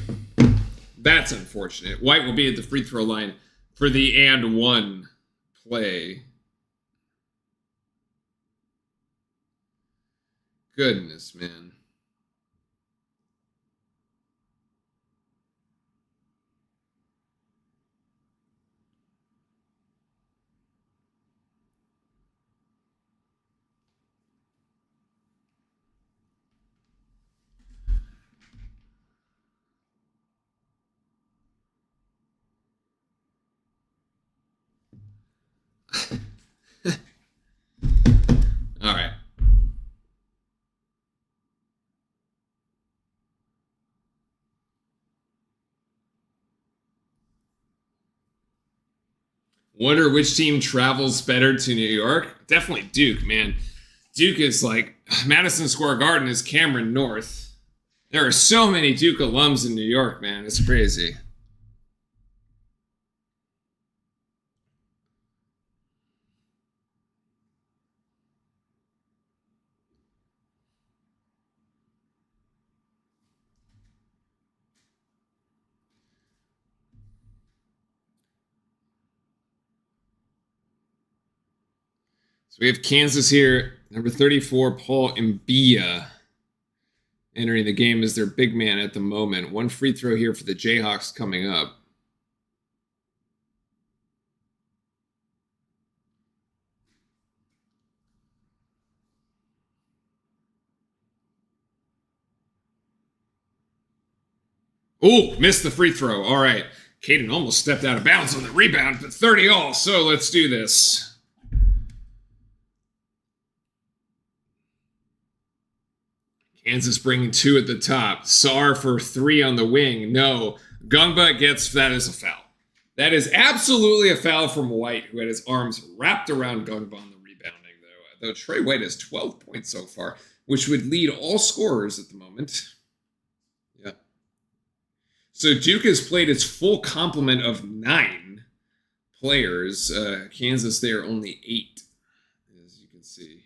that's unfortunate. White will be at the free throw line for the and 1 play. Goodness, man. All right. Wonder which team travels better to New York? Definitely Duke, man. Duke is like Madison Square Garden is Cameron North. There are so many Duke alums in New York, man. It's crazy. So we have Kansas here, number 34, Paul Mbia, entering the game as their big man at the moment. One free throw here for the Jayhawks coming up. Oh, missed the free throw. All right. Caden almost stepped out of bounds on the rebound, but 30 all. So let's do this. Kansas bringing 2 at the top. Sar for 3 on the wing. No. Gungba gets, that is a foul. That is absolutely a foul from White, who had his arms wrapped around Gungba on the rebounding, though. Trey White has 12 points so far, which would lead all scorers at the moment. Yeah. So Duke has played its full complement of 9 players. Kansas there only 8, as you can see.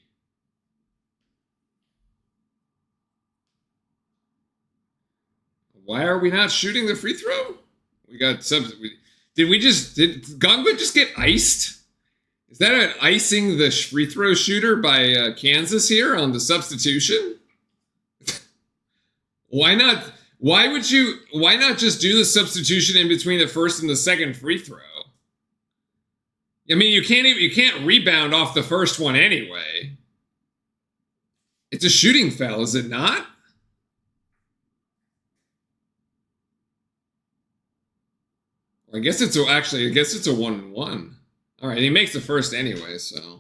Why are we not shooting the free throw? We got subs. Did Gongba just get iced? Is that an icing the free throw shooter by Kansas here on the substitution? Why not? Why not just do the substitution in between the first and the second free throw? I mean, you can't rebound off the first one anyway. It's a shooting foul, is it not? I guess it's a 1-1. All right, he makes the first anyway, so.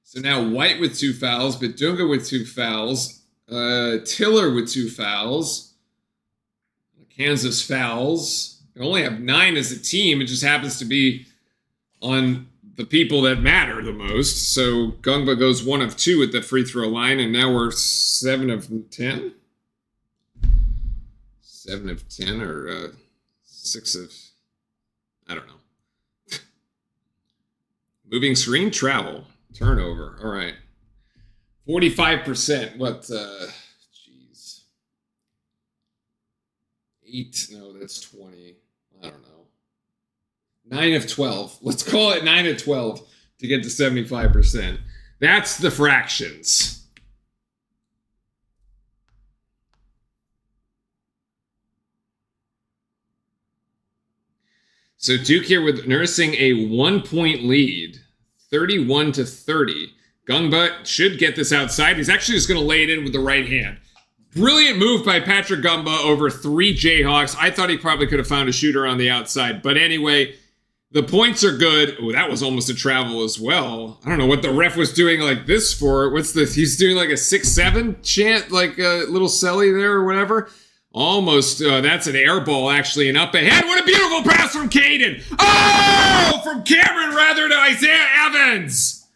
So now White with 2 fouls, Bidunga with 2 fouls, Tiller with 2 fouls. Kansas fouls. They only have 9 as a team. It just happens to be on the people that matter the most. So Gungba goes 1 of 2 at the free throw line, and now we're 7 of 10. 7 of 10 or 6 of, I don't know. Moving screen, travel, turnover. All right. 45%. What, geez. 8, no, that's 20. I don't know. 9 of 12. Let's call it 9 of 12 to get to 75%. That's the fractions. So Duke here with nursing a 1-point lead, 31-30. Gungba should get this outside. He's actually just going to lay it in with the right hand. Brilliant move by Patrick Gumba over 3 Jayhawks. I thought he probably could have found a shooter on the outside. But anyway, the points are good. Oh, that was almost a travel as well. I don't know what the ref was doing like this for. What's this? He's doing like a 6-7 chant, like a little celly there or whatever. Almost, that's an air ball, actually, and up ahead. What a beautiful pass from Caden. Oh, from Cameron rather to Isaiah Evans.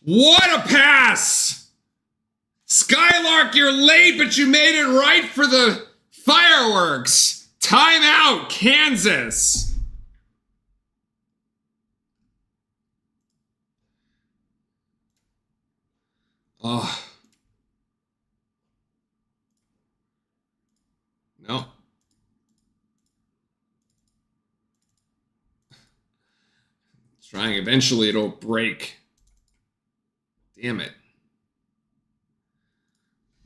What a pass. Skylark, you're late, but you made it right for the fireworks. Timeout, Kansas. Oh. No. Trying. Eventually it'll break. Damn it.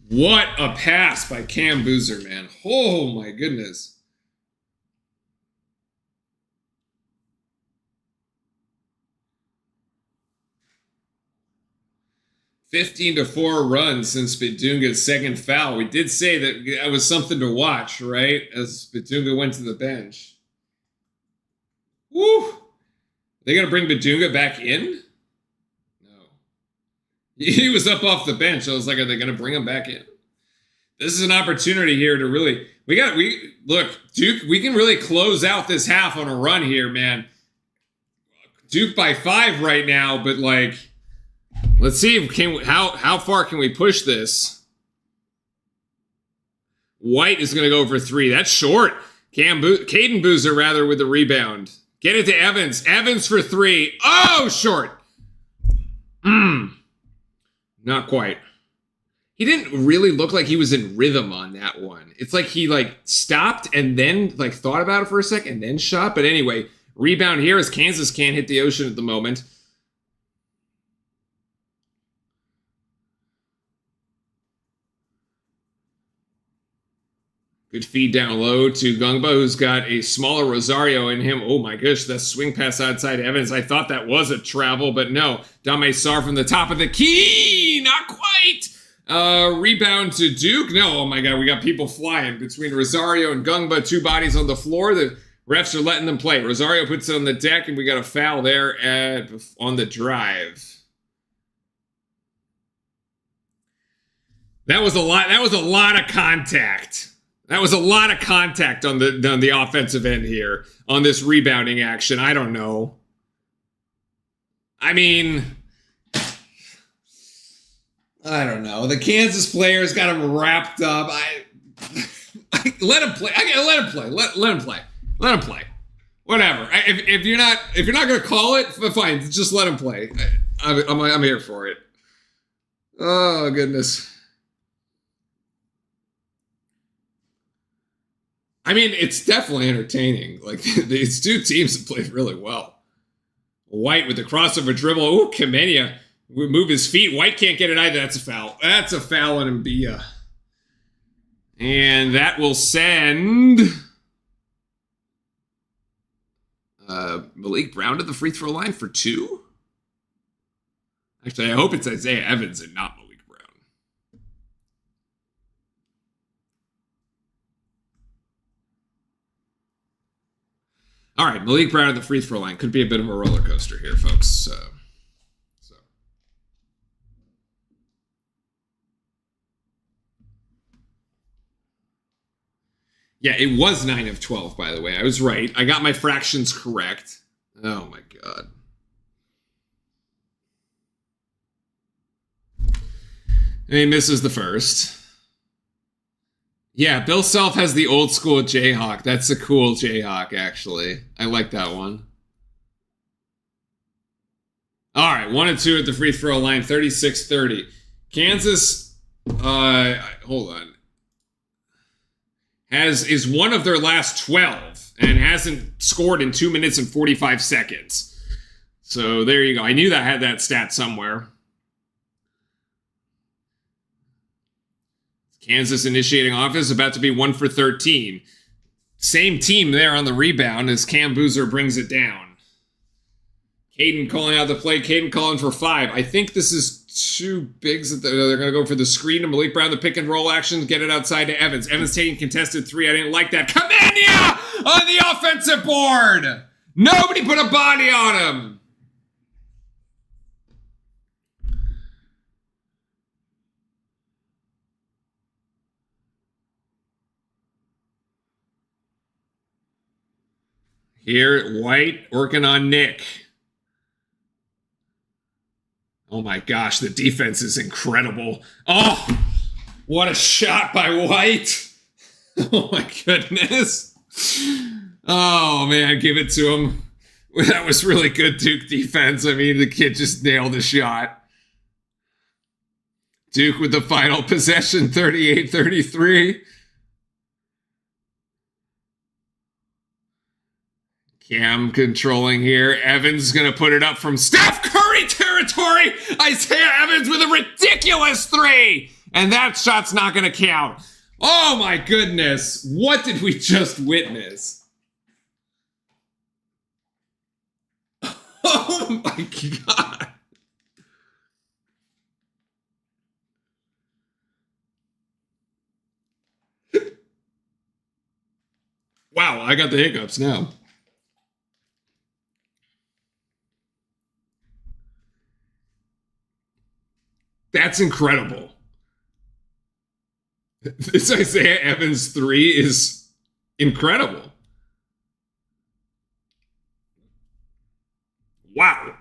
What a pass by Cam Boozer, man. Oh my goodness. (15-4) run since Bidunga's second foul. We did say that was something to watch, right? As Bidunga went to the bench. Woo! They gonna bring Bidunga back in? No. He was up off the bench. I was like, are they gonna bring him back in? This is an opportunity here to really. Look, Duke, we can really close out this half on a run here, man. Duke by 5 right now, but like, let's see how far can we push this? White is going to go for 3. That's short. Caden Boozer rather with the rebound. Get it to Evans. Evans for 3. Oh, short. Not quite. He didn't really look like he was in rhythm on that one. It's like he like stopped and then like thought about it for a second and then shot. But anyway, rebound here as Kansas can't hit the ocean at the moment. Good feed down low to Gungba, who's got a smaller Rosario in him. Oh my gosh, that swing pass outside Evans. I thought that was a travel, but no. Dame Sarr from the top of the key. Not quite. Rebound to Duke. No, oh my God, we got people flying between Rosario and Gungba. 2 bodies on the floor. The refs are letting them play. Rosario puts it on the deck, and we got a foul there on the drive. That was a lot. That was a lot of contact. That was a lot of contact on the offensive end here on this rebounding action. I don't know. I mean, I don't know. The Kansas players got him wrapped up. Let him play. Let him play. Let him play. Let him play. Whatever. If you're not gonna call it, fine. Just let him play. I'm here for it. Oh goodness. I mean, it's definitely entertaining. Like, these 2 teams have played really well. White with the crossover dribble. Ooh, Kamenia would move his feet. White can't get it either. That's a foul. That's a foul on Mbia. And that will send Malik Brown to the free throw line for 2. Actually, I hope it's Isaiah Evans and not Malik Brown. All right, Malik Brown at the free throw line. Could be a bit of a roller coaster here, folks. Yeah, it was 9 of 12, by the way. I was right. I got my fractions correct. Oh, my God. And he misses the first. Yeah, Bill Self has the old school Jayhawk. That's a cool Jayhawk, actually. I like that one. All right, 1 and 2 at the free throw line, 36-30. Kansas, hold on, is one of their last 12 and hasn't scored in 2 minutes and 45 seconds. So there you go. I knew that I had that stat somewhere. Kansas initiating offense, about to be 1 for 13. Same team there on the rebound as Cam Boozer brings it down. Caden calling out the play. Caden calling for 5. I think this is 2 bigs. They're going to go for the screen to Malik Brown, the pick and roll action, get it outside to Evans. Evans taking contested 3. I didn't like that. Kamenia on the offensive board. Nobody put a body on him. Here, White working on Nick. Oh my gosh, the defense is incredible. Oh, what a shot by White. Oh my goodness. Oh man, give it to him. That was really good Duke defense. I mean, the kid just nailed the shot. Duke with the final possession, 38-33. Cam controlling here. Evans going to put it up from Steph Curry territory. Isaiah Evans with a ridiculous 3. And that shot's not going to count. Oh my goodness. What did we just witness? Oh my God. Wow, I got the hiccups now. That's incredible. This Isaiah Evans 3 is incredible. Wow.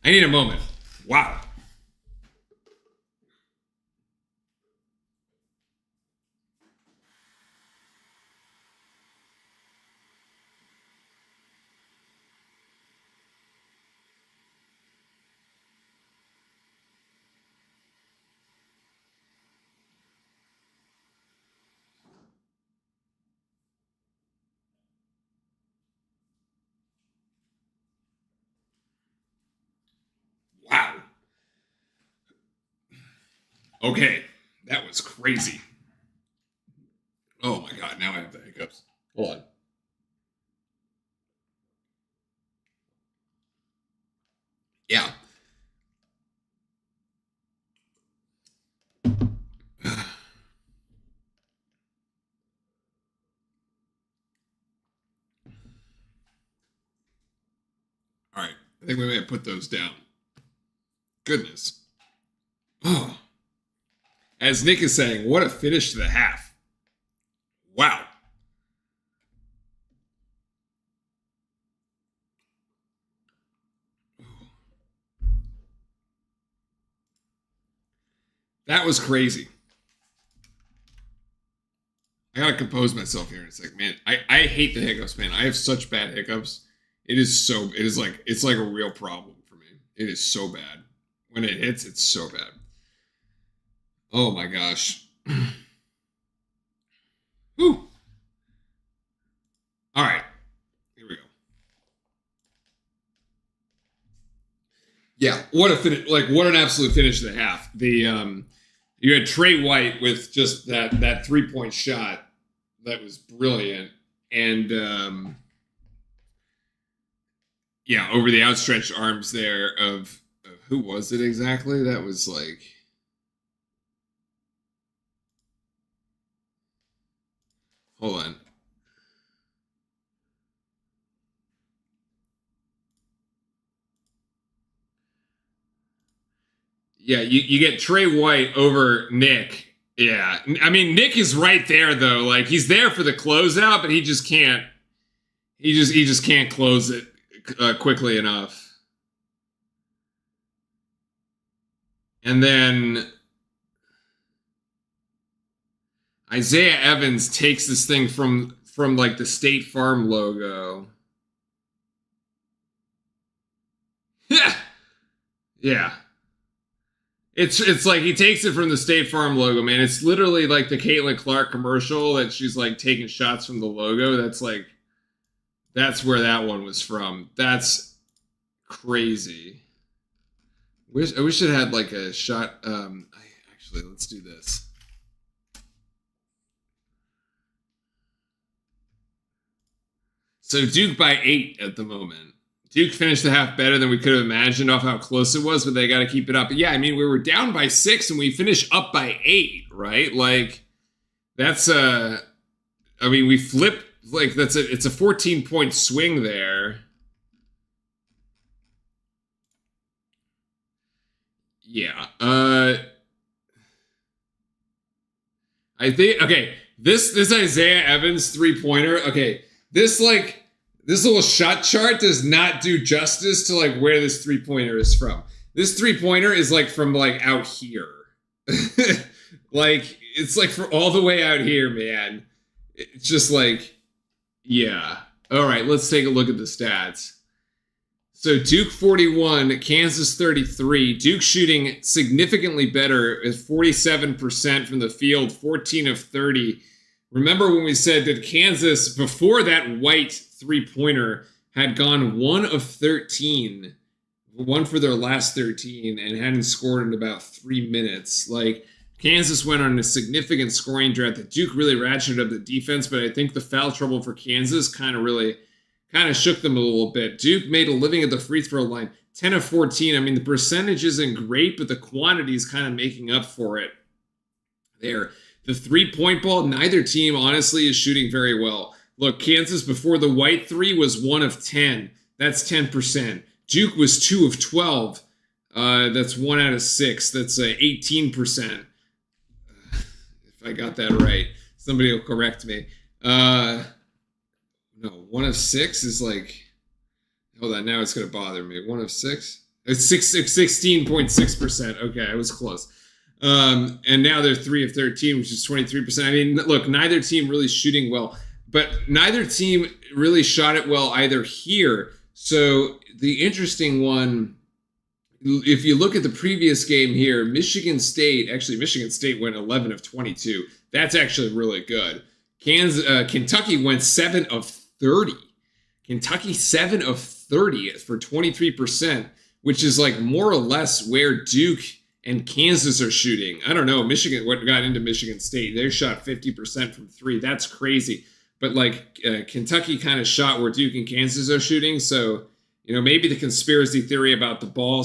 I need a moment. Wow. Wow. Okay. That was crazy. Oh my God. Now I have the hiccups. Hold on. Yeah. All right. I think we may have put those down. Goodness. Oh. As Nick is saying, what a finish to the half. Wow. That was crazy. I gotta compose myself here in a sec, man. I hate the hiccups, man. I have such bad hiccups. It's like a real problem for me. It is so bad. When it hits, it's so bad. Oh my gosh. Whew. All right. Here we go. Yeah, what a finish! Like what an absolute finish to the half. You had Trey White with just that 3-point shot that was brilliant, and yeah, over the outstretched arms there of who was it exactly? That was like, hold on. Yeah, you get Trey White over Nick. Yeah, I mean Nick is right there though. Like he's there for the closeout, but he just can't. He just can't close it quickly enough. And then Isaiah Evans takes this thing from like the State Farm logo. Yeah, yeah. It's like he takes it from the State Farm logo, man. It's literally like the Caitlin Clark commercial that she's like taking shots from the logo. That's where that one was from. That's crazy. I wish it had like a shot. Actually, let's do this. So Duke by 8 at the moment. Duke finished the half better than we could have imagined off how close it was, but they got to keep it up. But yeah, I mean, we were down by 6 and we finished up by 8, right? Like that's I mean, we flipped like it's a 14-point swing there. Yeah. I think okay, this Isaiah Evans 3-pointer, okay, this little shot chart does not do justice to like where this 3-pointer is from. This 3-pointer is like from like out here. Like it's like for all the way out here, man. It's just like, yeah. All right, let's take a look at the stats. So Duke 41, Kansas 33. Duke shooting significantly better at 47% from the field, 14 of 30. Remember when we said that Kansas, before that White 3-pointer, had gone 1 of 13, one for their last 13, and hadn't scored in about 3 minutes. Like, Kansas went on a significant scoring drought. The Duke really ratcheted up the defense, but I think the foul trouble for Kansas kind of shook them a little bit. Duke made a living at the free throw line, 10 of 14. I mean, the percentage isn't great, but the quantity is kind of making up for it there. The 3-point ball, neither team, honestly, is shooting very well. Look, Kansas before the white three was 1 of 10. That's 10%. Duke was 2 of 12. That's 1 out of 6. That's 18%. If I got that right, somebody will correct me. No, 1 of 6 is like. Hold on, now it's going to bother me. 1 of 6? It's 16.6%. Okay, I was close. And now they're 3 of 13, which is 23%. I mean, look, neither team really shooting well, but neither team really shot it well either here. So the interesting one, if you look at the previous game here, Michigan State went 11 of 22. That's actually really good. Kentucky went 7 of 30. Kentucky 7 of 30 for 23%, which is like more or less where Duke and Kansas are shooting. I don't know. What got into Michigan State? They shot 50% from 3. That's crazy. But like Kentucky kind of shot where Duke and Kansas are shooting. So, maybe the conspiracy theory about the ball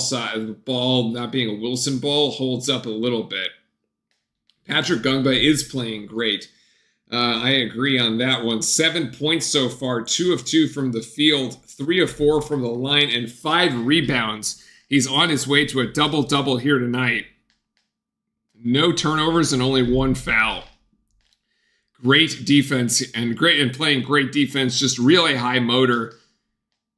not being a Wilson ball holds up a little bit. Patrick Gungba is playing great. I agree on that one. 7 points so far, 2 of 2 from the field, 3 of 4 from the line, and 5 rebounds. He's on his way to a double-double here tonight. No turnovers and only 1 foul. Great defense and playing great defense, just really high motor.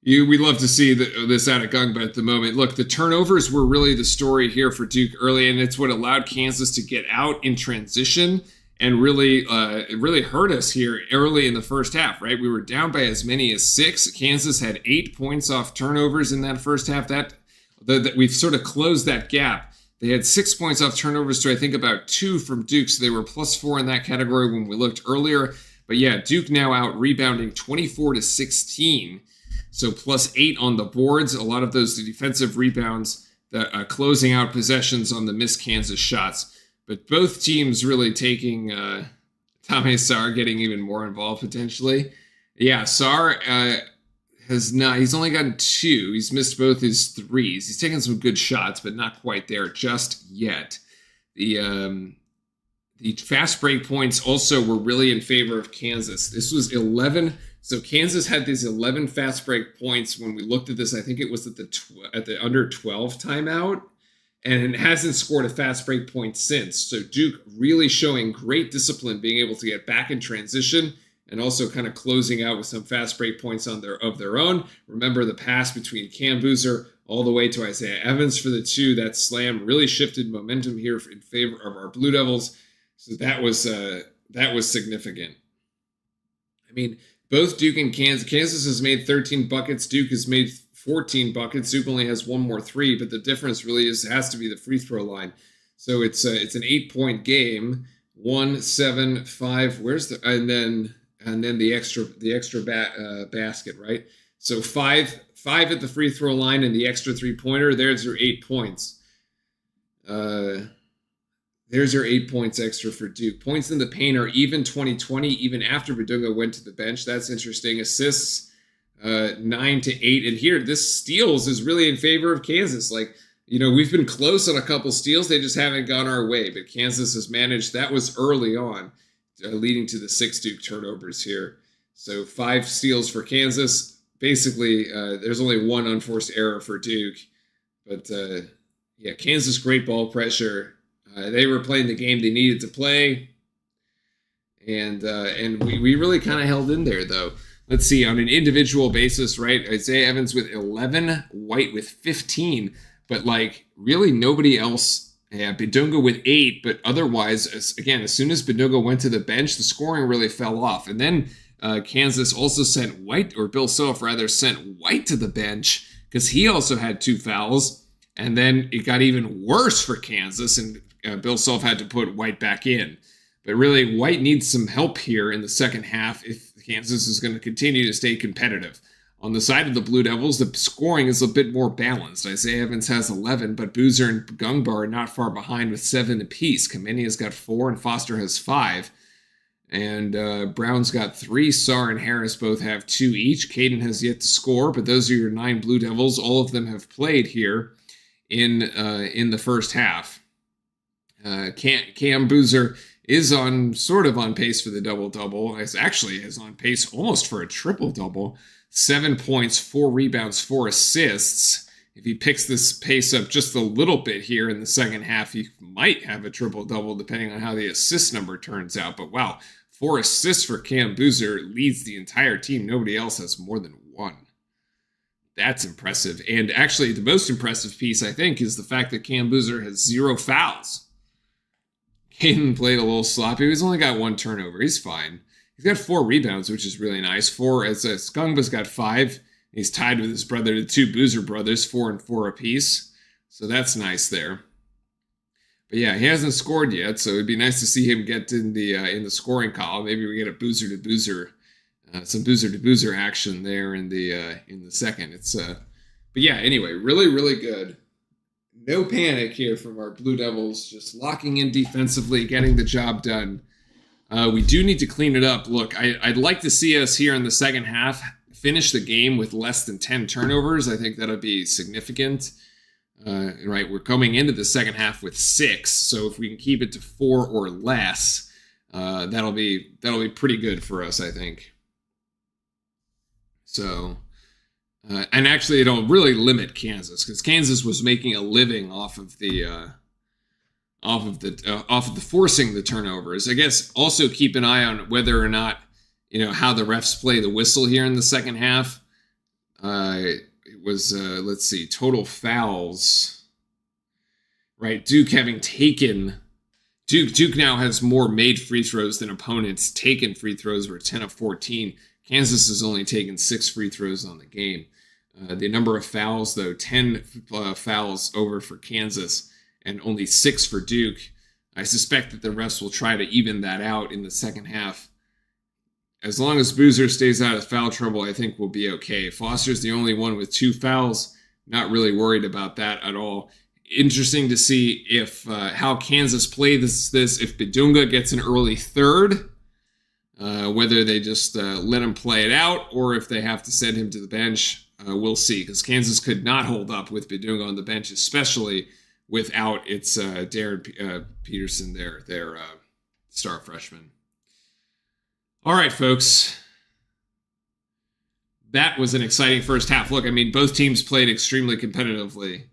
We love to see this out of Gungba at the moment. Look, the turnovers were really the story here for Duke early, and it's what allowed Kansas to get out in transition and really hurt us here early in the first half, right? We were down by as many as 6. Kansas had 8 points off turnovers in that first half. That we've sort of closed that gap. They had 6 points off turnovers to, I think, about 2 from Duke, so they were +4 in that category when we looked earlier. But yeah, Duke now out rebounding 24-16, so +8 on the boards. A lot of those defensive rebounds, closing out possessions on the missed Kansas shots. But both teams really taking Tame Sarr getting even more involved potentially. Yeah, Sarr he's only gotten 2. He's missed both his 3s. He's taken some good shots, but not quite there just yet. The fast break points also were really in favor of Kansas. This was 11. So Kansas had these 11 fast break points when we looked at this. I think it was at the under 12 timeout. And it hasn't scored a fast break point since. So Duke really showing great discipline, being able to get back in transition and also kind of closing out with some fast break points of their own. Remember the pass between Cam Boozer all the way to Isaiah Evans for the 2. That slam really shifted momentum here in favor of our Blue Devils. So that was significant. I mean, both Duke and Kansas has made 13 buckets. Duke has made 14 buckets. Duke only has 1 more 3, but the difference really has to be the free throw line. So it's an 8-point game. 1, 7, 5. And then the extra basket, right? So 5 at the free throw line and the extra 3-pointer. There's your 8 points. There's your 8 points extra for Duke. Points in the paint are even 20-20, even after Badunga went to the bench. That's interesting. Assists 9 to 8, and here this steals is really in favor of Kansas. Like, we've been close on a couple steals, they just haven't gone our way, but Kansas has managed. That was early on, leading to the 6 Duke turnovers here. So 5 steals for Kansas. Basically, there's only 1 unforced error for Duke, but yeah, Kansas great ball pressure. They were playing the game they needed to play, and we really kind of held in there though. Let's see, on an individual basis, right? Isaiah Evans with 11, White with 15, but like really nobody else. Yeah, Badunga with 8, but otherwise, again, as soon as Badunga went to the bench, the scoring really fell off. And then Kansas also sent White, or Bill Self rather, sent White to the bench because he also had 2 fouls. And then it got even worse for Kansas, and Bill Self had to put White back in. But really, White needs some help here in the second half if Kansas is going to continue to stay competitive. On the side of the Blue Devils, the scoring is a bit more balanced. Isaiah Evans has 11, but Boozer and Gungba are not far behind with 7 apiece. Kameni has got 4, and Foster has 5. And Brown's got 3. Sarr and Harris both have 2 each. Caden has yet to score, but those are your 9 Blue Devils. All of them have played here in the first half. Cam Boozer is on sort of on pace for the double-double. It's actually is on pace almost for a triple-double. 7 points, 4 rebounds, 4 assists. If he picks this pace up just a little bit here in the second half, he might have a triple-double depending on how the assist number turns out. But wow, 4 assists for Cam Boozer leads the entire team. Nobody else has more than 1. That's impressive. And actually, the most impressive piece, I think, is the fact that Cam Boozer has 0 fouls. Caden played a little sloppy. He's only got 1 turnover. He's fine. He's got 4 rebounds, which is really nice. 4 as Skungba's got 5. He's tied with his brother, the 2 Boozer brothers, 4 and 4 apiece. So that's nice there. But yeah, he hasn't scored yet, so it'd be nice to see him get in the scoring column. Maybe we get a Boozer to Boozer, some Boozer to Boozer action there in the second. But yeah, anyway, really, really good. No panic here from our Blue Devils, just locking in defensively, getting the job done. We do need to clean it up. Look, I'd like to see us here in the second half finish the game with less than 10 turnovers. I think that'll be significant. Right, we're coming into the second half with 6, so if we can keep it to 4 or less, that'll be pretty good for us, I think. So, and actually, it'll really limit Kansas because Kansas was making a living off of the forcing the turnovers. I guess also keep an eye on whether or not how the refs play the whistle here in the second half. It was, let's see, total fouls. Right, Duke now has more made free throws than opponents. Taken free throws were 10 of 14. Kansas has only taken 6 free throws on the game. The number of fouls, though, 10 fouls over for Kansas and only 6 for Duke. I suspect that the refs will try to even that out in the second half. As long as Boozer stays out of foul trouble, I think we'll be okay. Foster's the only one with 2 fouls. Not really worried about that at all. Interesting to see if how Kansas play this if Bidunga gets an early third, whether they just let him play it out or if they have to send him to the bench. We'll see, because Kansas could not hold up with Bidunga on the bench, especially without its Darren Peterson, their star freshman. All right, folks. That was an exciting first half. Look, I mean, both teams played extremely competitively.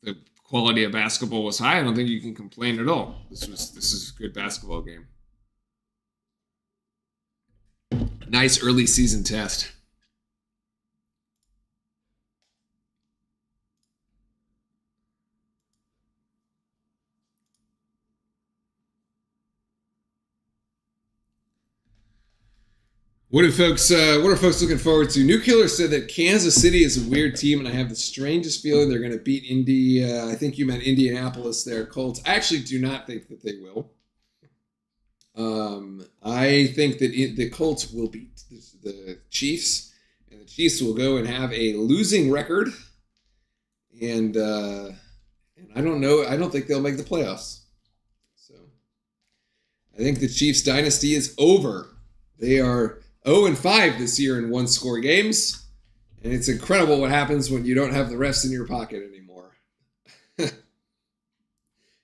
The quality of basketball was high. I don't think you can complain at all. This is a good basketball game. Nice early season test. What are folks looking forward to? New Killer said that Kansas City is a weird team, and I have the strangest feeling they're going to beat Indy. I think you meant Indianapolis there, Colts. I actually do not think that they will. I think that the Colts will beat the Chiefs, and the Chiefs will go and have a losing record. And I don't know. I don't think they'll make the playoffs. So I think the Chiefs dynasty is over. They are 0-5 this year in one-score games, and it's incredible what happens when you don't have the refs in your pocket anymore.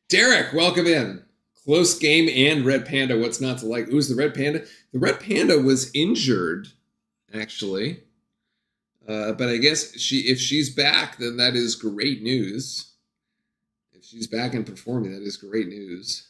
Derek, welcome in. Close game and Red Panda. What's not to like? Who's the Red Panda? The Red Panda was injured, actually, but I guess if she's back, then that is great news. If she's back and performing, that is great news.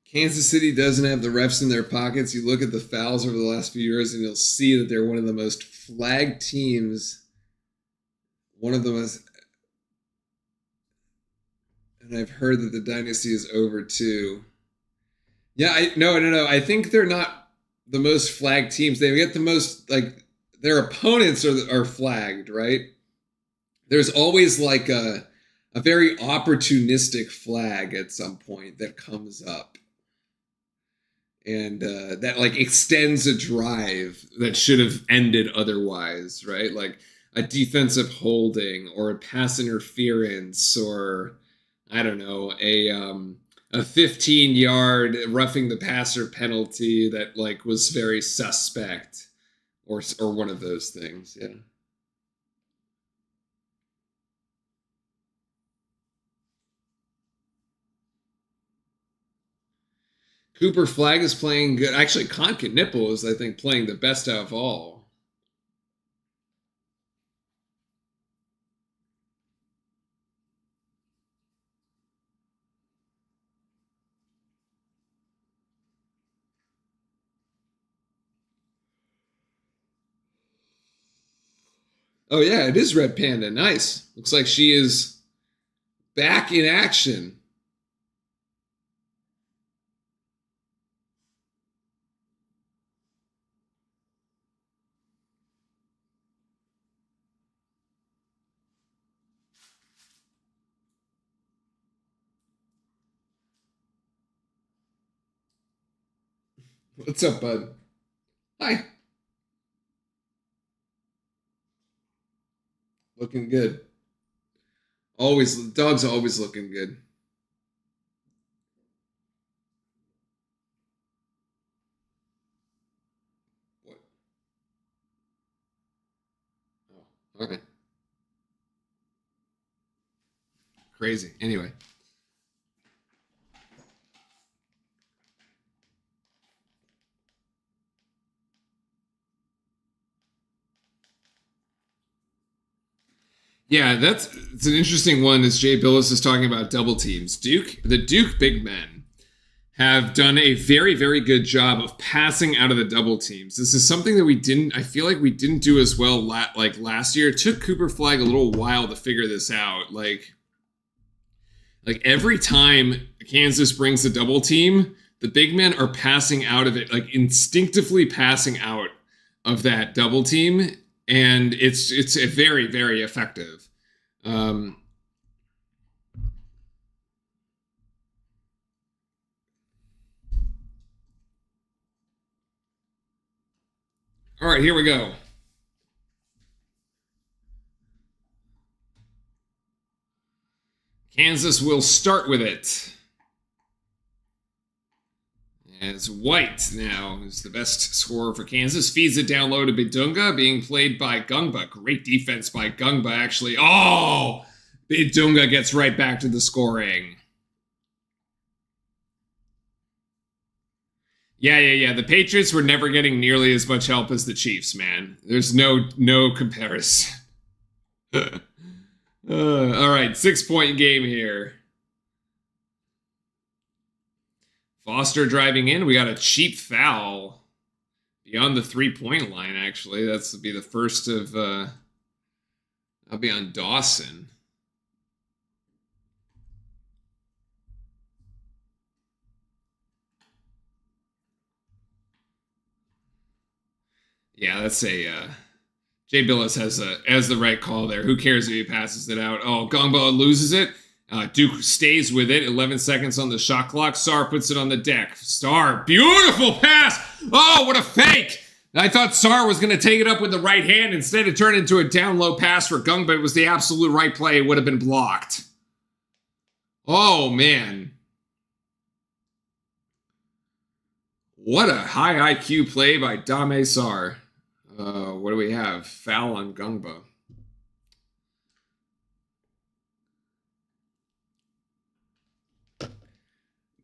Kansas City doesn't have the refs in their pockets. You look at the fouls over the last few years, and you'll see that they're one of the most flagged teams. One of the most... And I've heard that the dynasty is over, too. Yeah, no. I think they're not the most flagged teams. They get the most, like, their opponents are flagged, right? There's always, like, a very opportunistic flag at some point that comes up. And that like extends a drive that should have ended otherwise, right? Like a defensive holding or a pass interference or I don't know, a 15-yard roughing the passer penalty that like was very suspect or one of those things. Yeah. Cooper Flag is playing good. Actually, Conkin Nipple is, I think, playing the best out of all. Oh, yeah, it is Red Panda. Nice. Looks like she is back in action. What's up, bud? Hi. Looking good. Always, dog's always looking good. What? Oh, okay. Crazy. Anyway. Yeah, it's an interesting one as Jay Billis is talking about double teams. The Duke big men have done a very, very good job of passing out of the double teams. This is something that I feel like we didn't do as well like last year. It took Cooper Flag a little while to figure this out. Like every time Kansas brings a double team, the big men are passing out of it, like instinctively passing out of that double team. And it's very, very effective. All right, here we go. Kansas will start with it. As White now is the best scorer for Kansas. Feeds it down low to Bidunga, being played by Gungba. Great defense by Gungba, actually. Oh! Bidunga gets right back to the scoring. Yeah. The Patriots were never getting nearly as much help as the Chiefs, man. There's no comparison. All right, 6-point game here. Foster driving in. We got a cheap foul beyond the 3-point line, actually. That's to be the first of... I'll be on Dawson. Yeah, that's a... Jay Billis has the right call there. Who cares if he passes it out? Oh, Gungba loses it. Duke stays with it. 11 seconds on the shot clock. Sarr puts it on the deck. Sarr, beautiful pass. Oh, what a fake. I thought Sarr was going to take it up with the right hand. Instead, it turned into a down low pass for Gungba. It was the absolute right play. It would have been blocked. Oh, man. What a high IQ play by Dame Sarr. What do we have? Foul on Gungba.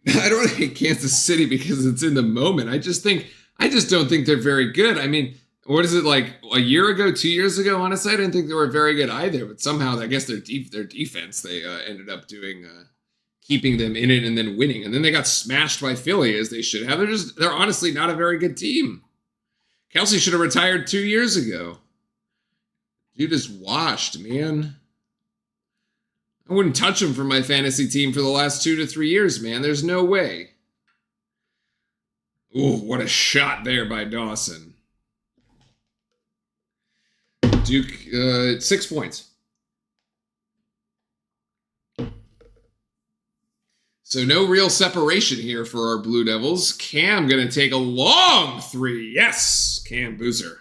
I don't hate Kansas City because it's in the moment. I just don't think they're very good. I mean, what is it like a year ago, 2 years ago? Honestly, I didn't think they were very good either. But somehow, I guess their defense they ended up doing, keeping them in it and then winning. And then they got smashed by Philly as they should have. They're honestly not a very good team. Kelsey should have retired 2 years ago. Dude is washed, man. I wouldn't touch him for my fantasy team for the last 2 to 3 years, man. There's no way. Ooh, what a shot there by Dawson. Duke, 6 points. So no real separation here for our Blue Devils. Cam going to take a long 3. Yes, Cam Boozer.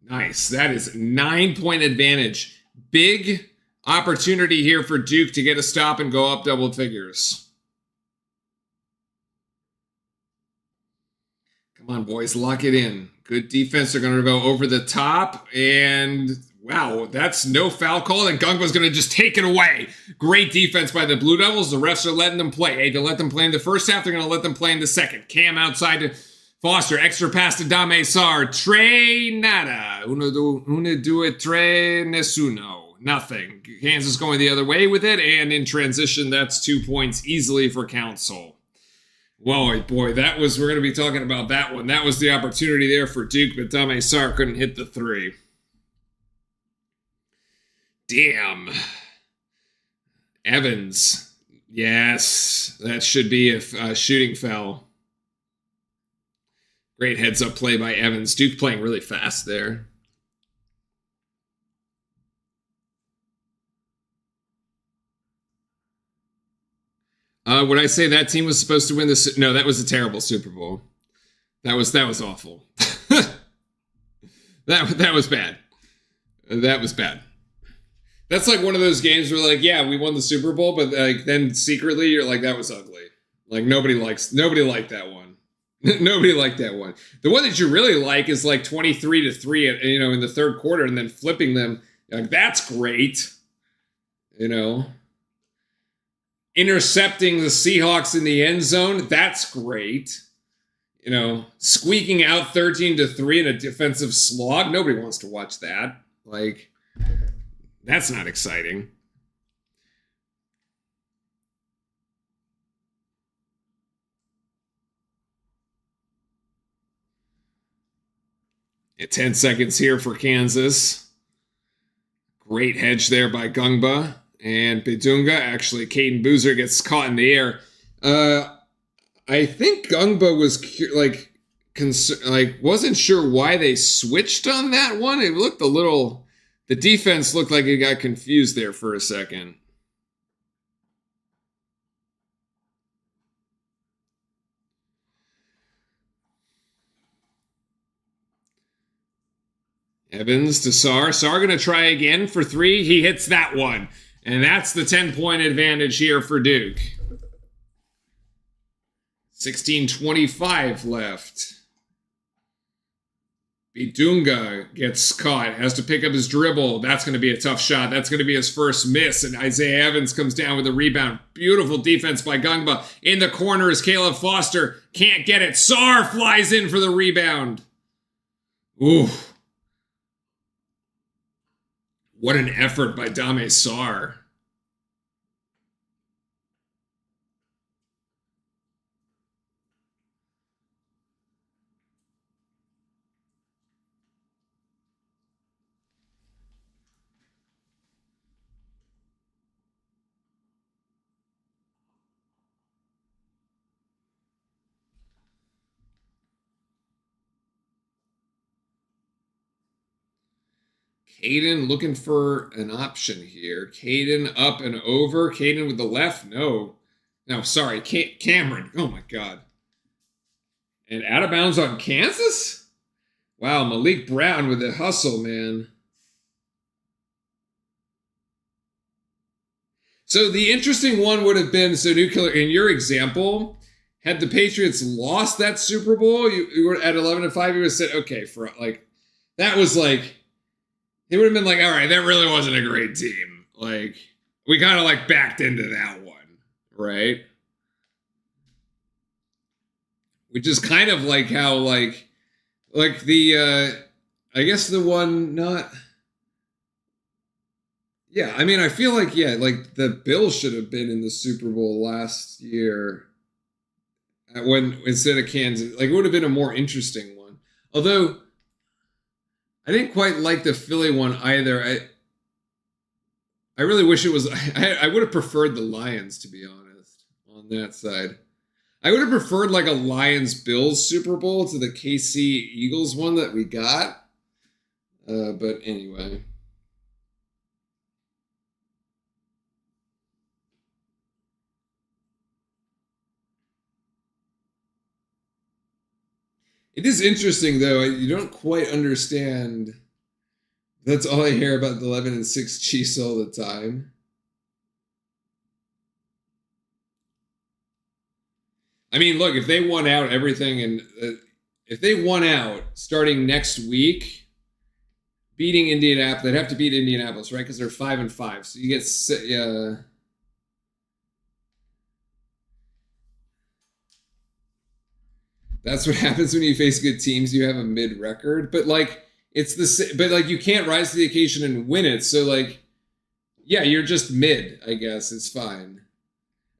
Nice. That is 9-point advantage. Big opportunity here for Duke to get a stop and go up double figures. Come on, boys, lock it in. Good defense. They're going to go over the top. And wow, that's no foul call. And Gungba's going to just take it away. Great defense by the Blue Devils. The refs are letting them play. Hey, they let them play in the first half. They're going to let them play in the second. Cam outside to Foster. Extra pass to Dame Sar. Tre nada. Uno due, tre nessuno. Nothing. Kansas going the other way with it. And in transition, that's 2 points easily for Council. Whoa, boy, that was, we're going to be talking about that one. That was the opportunity there for Duke, but Dame Sar couldn't hit the three. Damn. Evans. Yes, that should be a shooting foul. Great heads-up play by Evans. Duke playing really fast there. Would I say that team was supposed to win this? No, that was a terrible Super Bowl. That was awful. that was bad. That was bad. That's like one of those games where like, yeah, we won the Super Bowl, but like then secretly you're like, that was ugly. Like nobody liked that one. Nobody liked that one. The one that you really like is like 23-3, in the third quarter, and then flipping them. Like that's great. Intercepting the Seahawks in the end zone, that's great. Squeaking out 13-3 in a defensive slog, nobody wants to watch that. Like, that's not exciting. At 10 seconds here for Kansas. Great hedge there by Gungba. And Bidunga, actually, Caden Boozer gets caught in the air. I think Gungba was wasn't sure why they switched on that one. It looked the defense looked like it got confused there for a second. Evans to Sar. Sar going to try again for three. He hits that one. And that's the 10-point advantage here for Duke. 16:25 left. Bidunga gets caught, has to pick up his dribble. That's going to be a tough shot. That's going to be his first miss. And Isaiah Evans comes down with a rebound. Beautiful defense by Gungba. In the corner is Caleb Foster. Can't get it. Sar flies in for the rebound. Ooh. What an effort by Dame Sar. Caden looking for an option here. Caden up and over. Caden with the left. No, sorry. Cameron. Oh, my God. And out of bounds on Kansas? Wow, Malik Brown with the hustle, man. So the interesting one would have been, Nuclear, in your example, had the Patriots lost that Super Bowl, you were at 11-5, you would have said, okay, for like, that was like, it would have been like, all right, that really wasn't a great team. Like, we kind of like backed into that one, right? Which is kind of like how like the, I guess the one not, yeah, I mean, I feel like, yeah, like the Bills should have been in the Super Bowl last year when instead of Kansas. Like, it would have been a more interesting one. Although, I didn't quite like the Philly one either. I really wish it was. I would have preferred the Lions, to be honest, on that side. I would have preferred like a Lions-Bills Super Bowl to the KC Eagles one that we got. But anyway. It is interesting, though. You don't quite understand That's all I hear about the 11-6 Chiefs all the time. I mean, look, if they won out everything and if they won out starting next week, beating Indianapolis, they'd have to beat Indianapolis, right? Because they're 5-5. So you get that's what happens when you face good teams. You have a mid record, but like it's but like you can't rise to the occasion and win it. So like, yeah, you're just mid. I guess it's fine.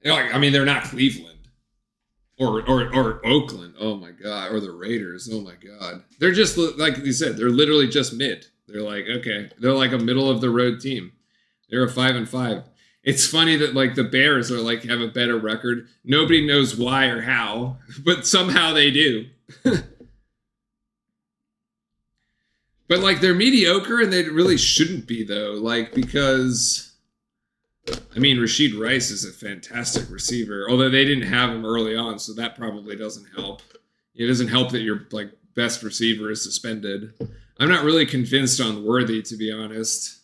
Like, I mean, they're not Cleveland or Oakland. Oh my god, or the Raiders. Oh my god, they're just like you said. They're literally just mid. They're like okay, they're like a middle of the road team. They're a 5-5. It's funny that like the Bears are like have a better record. Nobody knows why or how, but somehow they do. But like they're mediocre and they really shouldn't be though. Like because I mean Rashid Rice is a fantastic receiver, although they didn't have him early on, so that probably doesn't help. It doesn't help that your like best receiver is suspended. I'm not really convinced on Worthy, to be honest.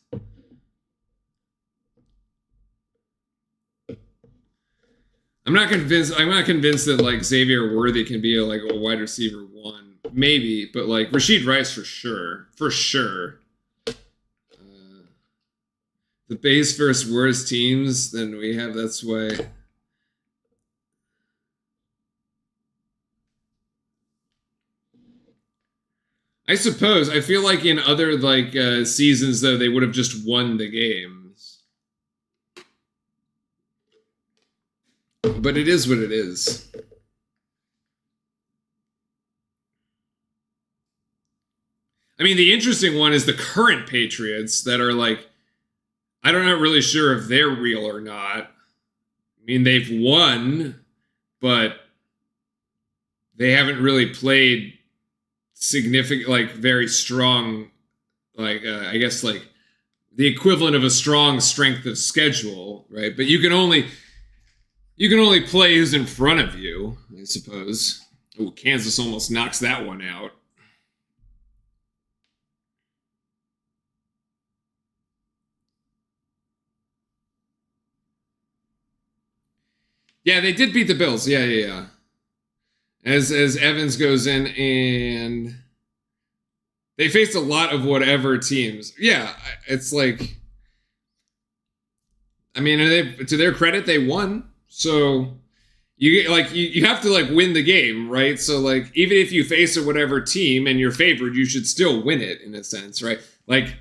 I'm not convinced that like Xavier Worthy can be like a wide receiver 1, maybe, but like Rashid Rice for sure. The base versus worst teams, then we have that's why. I suppose I feel like in other like seasons though they would have just won the games. But it is what it is. I mean, the interesting one is the current Patriots that are like, I'm not really sure if they're real or not. I mean, they've won, but they haven't really played significant, like very strong, like I guess like the equivalent of a strong strength of schedule, right? But you can only play who's in front of you, I suppose. Oh, Kansas almost knocks that one out. Yeah, they did beat the Bills. Yeah. As Evans goes in and they faced a lot of whatever teams. Yeah, it's like I mean, to their credit, they won. So you have to like win the game, right? So like even if you face a whatever team and you're favored, you should still win it in a sense, right? Like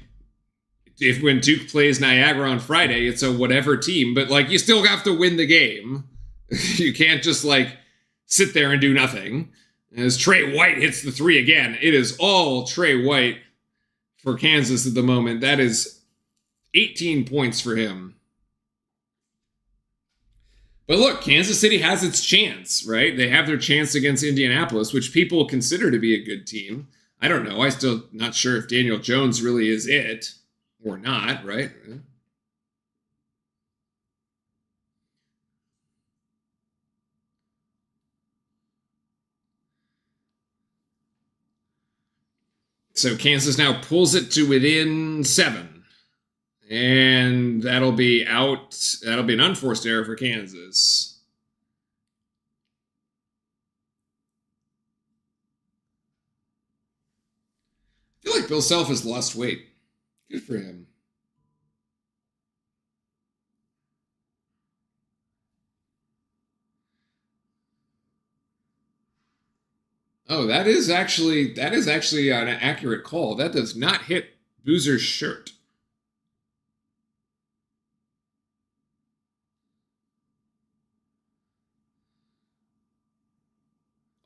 if when Duke plays Niagara on Friday, it's a whatever team, but like you still have to win the game. You can't just like sit there and do nothing. As Trey White hits the 3 again, it is all Trey White for Kansas at the moment. That is 18 points for him. But look, Kansas City has its chance, right? They have their chance against Indianapolis, which people consider to be a good team. I don't know. I'm still not sure if Daniel Jones really is it or not, right? So Kansas now pulls it to within 7. And that'll be out. That'll be an unforced error for Kansas. I feel like Bill Self has lost weight. Good for him. Oh, that is actually an accurate call. That does not hit Boozer's shirt.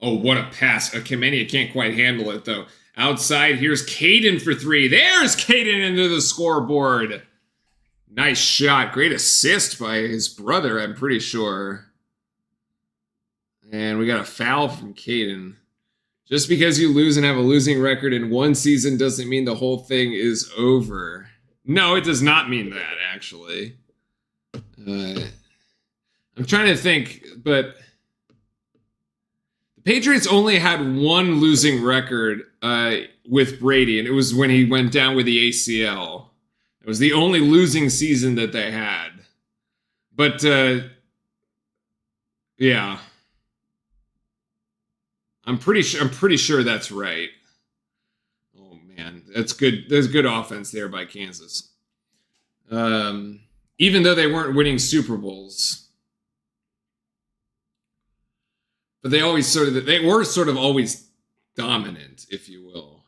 Oh, what a pass. Kimenia can't quite handle it, though. Outside, here's Caden for 3. There's Caden into the scoreboard. Nice shot. Great assist by his brother, I'm pretty sure. And we got a foul from Caden. Just because you lose and have a losing record in one season doesn't mean the whole thing is over. No, it does not mean that, actually. I'm trying to think, but Patriots only had one losing record with Brady, and it was when he went down with the ACL. It was the only losing season that they had. But yeah, I'm pretty sure that's right. Oh man, that's good. There's good offense there by Kansas. Even though they weren't winning Super Bowls, but they were sort of always dominant, if you will.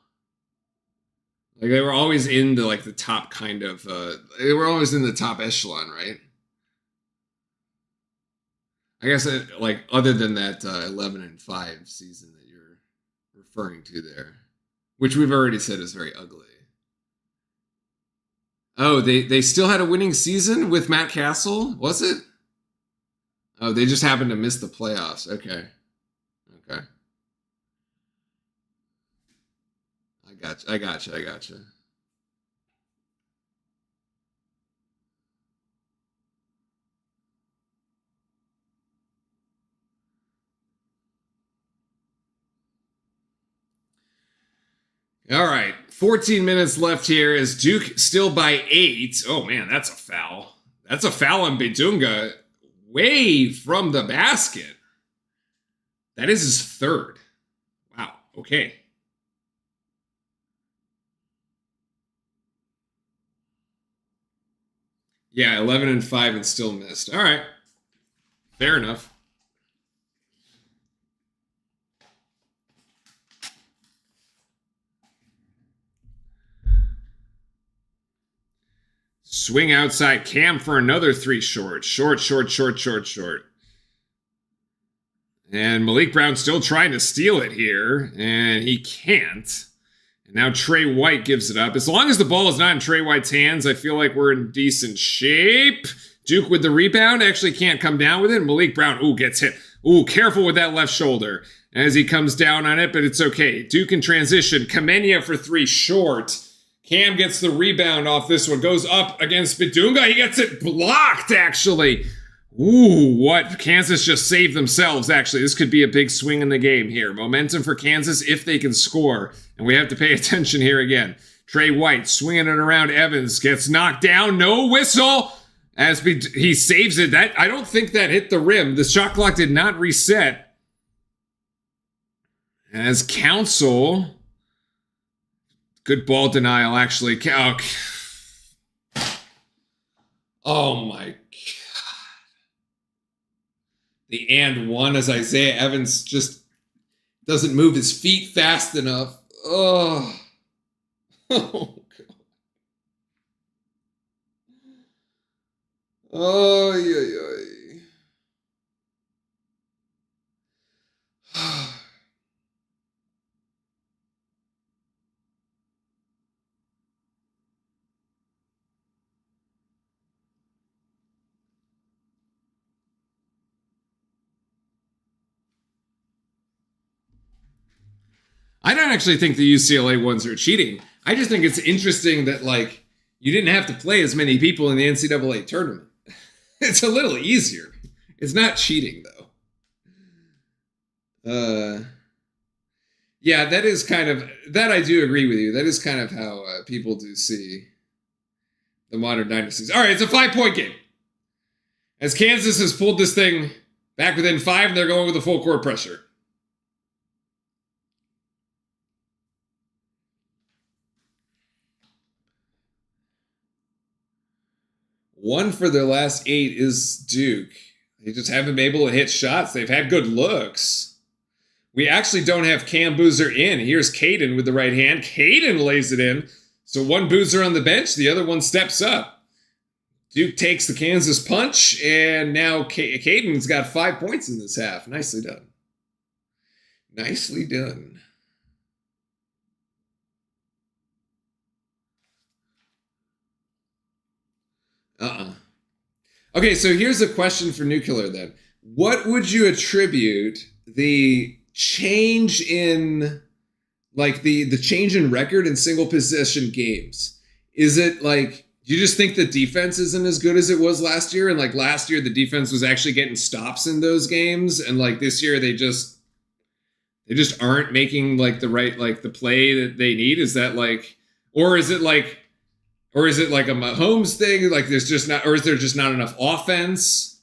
Like they were always in the top kind of. They were always in the top echelon, right? I guess other than that 11-5 season that you're referring to there, which we've already said is very ugly. Oh, they still had a winning season with Matt Castle, was it? Oh, they just happened to miss the playoffs. Okay. I gotcha. All right, 14 minutes left here. Is Duke still by 8? Oh man, that's a foul. That's a foul on Bidunga, way from the basket. That is his third. Wow. Okay. Yeah, 11-5 and still missed. All right. Fair enough. Swing outside Cam for another 3 short. Short. And Malik Brown still trying to steal it here, and he can't. And now Trey White gives it up. As long as the ball is not in Trey White's hands, I feel like we're in decent shape. Duke with the rebound, actually can't come down with it. Malik Brown, gets hit. Careful with that left shoulder as he comes down on it, but it's okay. Duke in transition. Kamenia for 3 short. Cam gets the rebound off this one. Goes up against Bidunga. He gets it blocked, actually. What? Kansas just saved themselves, actually. This could be a big swing in the game here. Momentum for Kansas if they can score. And we have to pay attention here again. Trey White swinging it around Evans. Gets knocked down. No whistle. As he saves it. I don't think that hit the rim. The shot clock did not reset. As Council... Good ball denial, actually. Oh my God. The and one as Isaiah Evans just doesn't move his feet fast enough. Oh. Oh, God. Oh, yeah. I don't actually think the UCLA ones are cheating. I just think it's interesting that, you didn't have to play as many people in the NCAA tournament. It's a little easier. It's not cheating, though. Yeah, that is kind of... That I do agree with you. That is kind of how people do see the modern dynasties. All right, it's a 5-point game. As Kansas has pulled this thing back within 5, and they're going with the full court pressure. One for their last 8 is Duke. They just haven't been able to hit shots. They've had good looks. We actually don't have Cam Boozer in. Here's Caden with the right hand. Caden lays it in. So one Boozer on the bench, the other one steps up. Duke takes the Kansas punch, and now Caden's got 5 points in this half. Nicely done. Nicely done. Okay, so here's a question for Nuclear then. What would you attribute the change in, the change in record in single possession games? Is it do you just think the defense isn't as good as it was last year? And last year, the defense was actually getting stops in those games. And this year, they just They just aren't making like the right like the play that they need. Is that like, or is it like, or is it like a Mahomes thing? Like there's just not, or is there just not enough offense?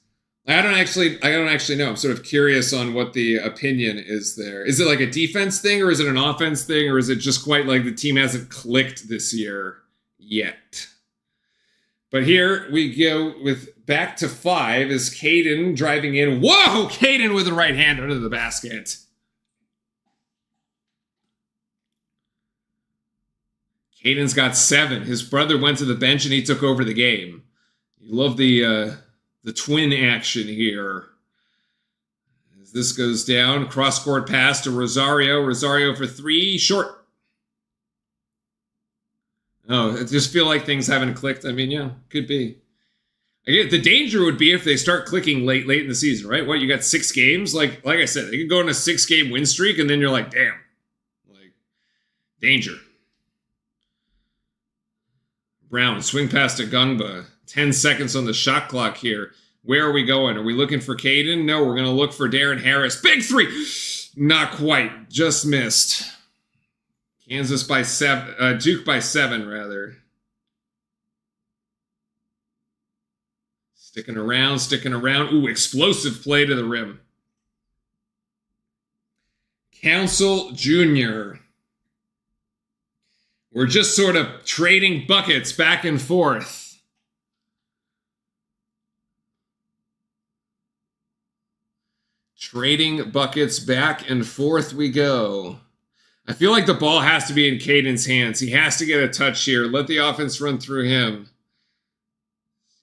I don't actually know. I'm sort of curious on what the opinion is there. Is it like a defense thing, or is it an offense thing, or is it just quite like the team hasn't clicked this year yet? But here we go with back to 5 is Caden driving in. Whoa, Caden with the right hand under the basket. Caden's got 7. His brother went to the bench and he took over the game. You love the twin action here. As this goes down, cross-court pass to Rosario. Rosario for 3, short. Oh, I just feel like things haven't clicked. I mean, yeah, could be. Again, the danger would be if they start clicking late in the season, right? What, you got 6 games? Like I said, they could go on a 6-game win streak, and then you're like, damn. Like, danger. Brown, swing pass to Gungba. 10 seconds on the shot clock here. Where are we going? Are we looking for Caden? No, we're going to look for Darren Harris. Big 3! Not quite. Just missed. Kansas by 7. Duke by 7, rather. Sticking around. Ooh, explosive play to the rim. Council Jr. We're just sort of trading buckets back and forth. Trading buckets back and forth we go. I feel like the ball has to be in Caden's hands. He has to get a touch here. Let the offense run through him.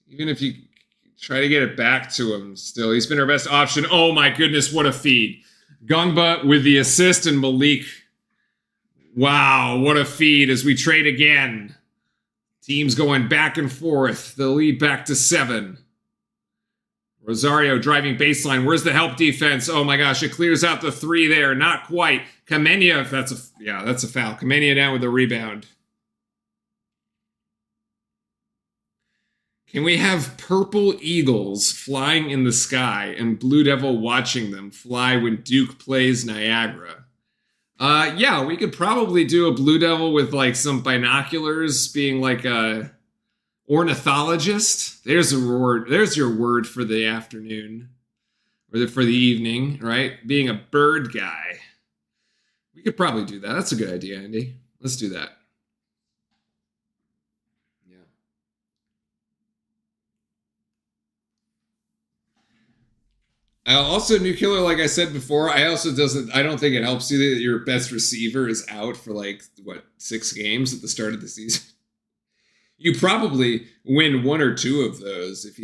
Even if you try to get it back to him still. He's been our best option. Oh my goodness, what a feed. Gungba with the assist and Malik. Wow, what a feed as we trade again. Teams going back and forth. The lead back to 7. Rosario driving baseline. Where's the help defense? Oh my gosh, it clears out the 3 there. Not quite. Kamenia, that's a foul. Kamenia down with the rebound. Can we have purple eagles flying in the sky and Blue Devil watching them fly when Duke plays Niagara? Yeah, we could probably do a Blue Devil with like some binoculars, being like a ornithologist. There's a word. There's your word for the afternoon, or for the evening, right? Being a bird guy. We could probably do that. That's a good idea, Andy. Let's do that. Yeah. Also, New Killer, like I said before, I don't think it helps you that your best receiver is out for like, 6 games at the start of the season. You probably win 1 or 2 of those if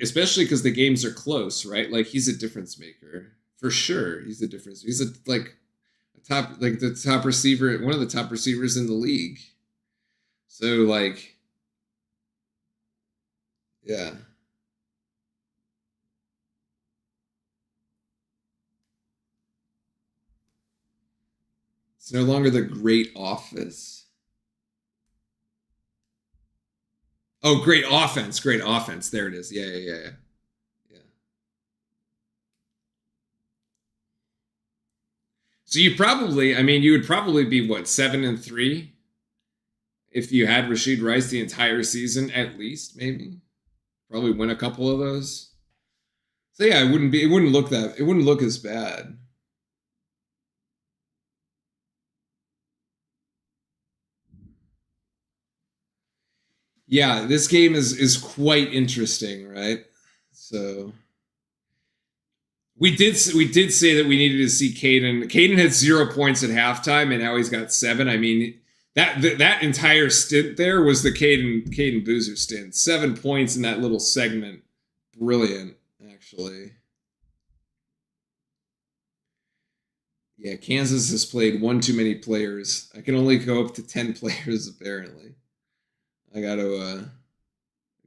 especially because the games are close, right? Like, he's a difference maker. For sure, he's a difference. He's the top receiver, one of the top receivers in the league. So, like, yeah. It's no longer the Great Office. Oh, great offense. Great offense. There it is. Yeah. So you would probably be 7-3 if you had Rashid Rice the entire season, at least, maybe. Probably win a couple of those. So yeah, it wouldn't look as bad. Yeah, this game is quite interesting, right? So we did say that we needed to see Caden. Caden had 0 points at halftime, and now he's got 7. I mean, that entire stint there was the Caden Boozer stint. 7 points in that little segment. Brilliant, actually. Yeah, Kansas has played 1 too many players. I can only go up to 10 players, apparently. I got to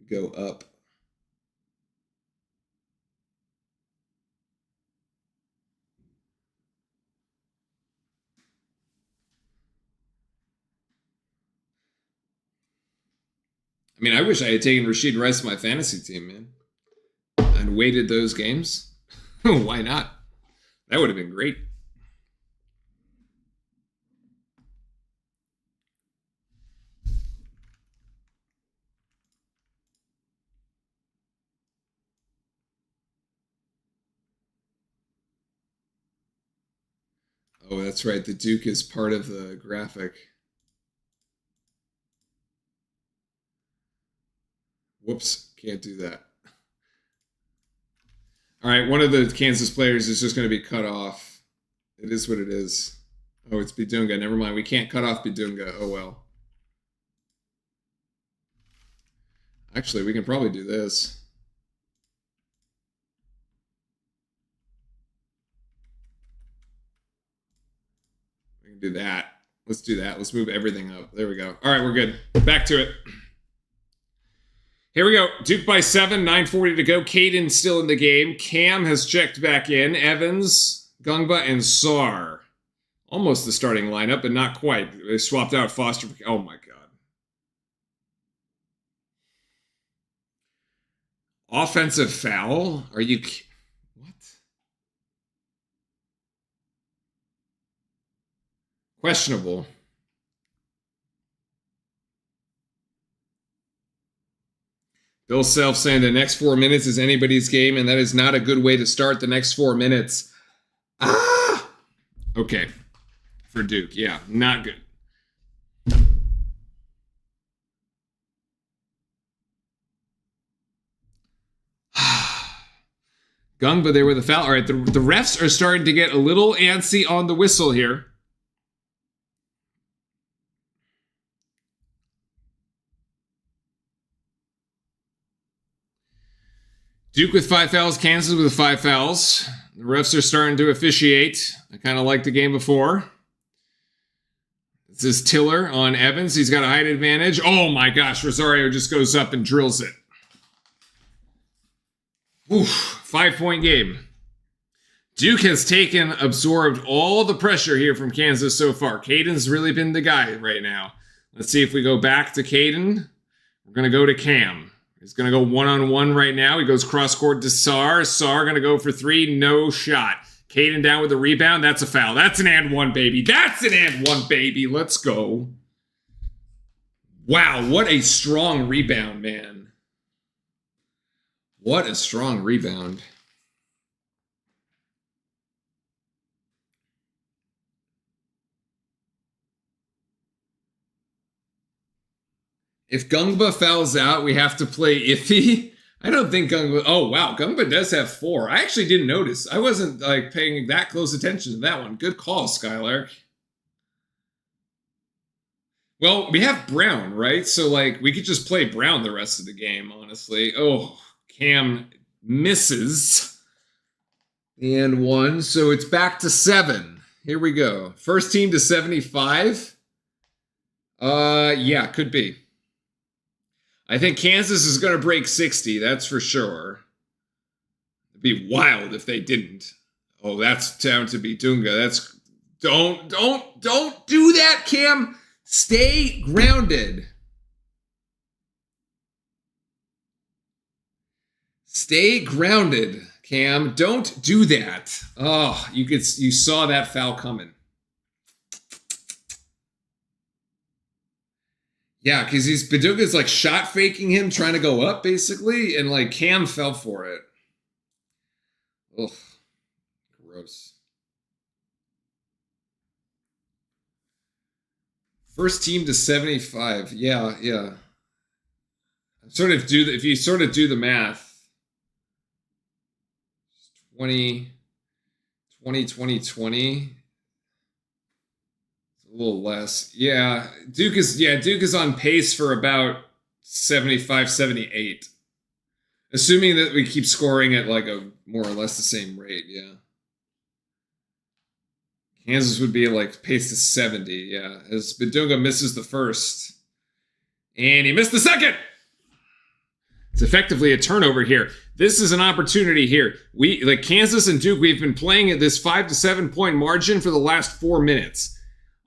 go up. I mean, I wish I had taken Rashid Rice to my fantasy team, man. And weighted those games. Why not? That would have been great. Oh, that's right. The Duke is part of the graphic. Whoops, can't do that. All right, one of the Kansas players is just going to be cut off. It is what it is. Oh, it's Bidunga. Never mind. We can't cut off Bidunga. Oh, well. Actually, we can probably do this. We can do that. Let's do that. Let's move everything up. There we go. All right, we're good. Back to it. Here we go. Duke by 7, 9:40 to go. Caden still in the game. Cam has checked back in. Evans, Gungba, and Sar. Almost the starting lineup, but not quite. They swapped out Foster. Oh, my God. Offensive foul? Are you... What? Questionable. Bill Self saying the next 4 minutes is anybody's game, and that is not a good way to start the next 4 minutes. Ah! Okay. For Duke, yeah, not good. Gungba there with a foul. All right, the refs are starting to get a little antsy on the whistle here. Duke with 5 fouls, Kansas with 5 fouls. The refs are starting to officiate. I kind of liked the game before. This is Tiller on Evans. He's got a height advantage. Oh my gosh, Rosario just goes up and drills it. Oof, 5-point game. Duke has absorbed all the pressure here from Kansas so far. Caden's really been the guy right now. Let's see if we go back to Caden. We're going to go to Cam. He's going to go one-on-one right now. He goes cross-court to Sar. Sar going to go for 3. No shot. Caden down with the rebound. That's a foul. That's an and one, baby. That's an and one, baby. Let's go. Wow, what a strong rebound, man. What a strong rebound. If Gungba fouls out, we have to play iffy. I don't think Gungba... Oh, wow. Gungba does have 4. I actually didn't notice. I wasn't paying that close attention to that one. Good call, Skylark. Well, we have Brown, right? So, we could just play Brown the rest of the game, honestly. Oh, Cam misses. And 1. So it's back to 7. Here we go. First team to 75. Yeah, could be. I think Kansas is going to break 60. That's for sure. It'd be wild if they didn't. Oh, that's down to Bidunga. That's don't do that, Cam. Stay grounded. Stay grounded, Cam. Don't do that. Oh, you saw that foul coming. Yeah, because Bidunga's shot faking him, trying to go up, basically, and Cam fell for it. Ugh. Gross. First team to 75. Yeah. If you sort of do the math, 20, 20. A little less. Yeah, Duke is on pace for about 75, 78. Assuming that we keep scoring at a more or less the same rate, yeah. Kansas would be pace to 70, yeah. As Bidunga misses the first. And he missed the second! It's effectively a turnover here. This is an opportunity here. Kansas and Duke, we've been playing at this 5 to 7 point margin for the last 4 minutes.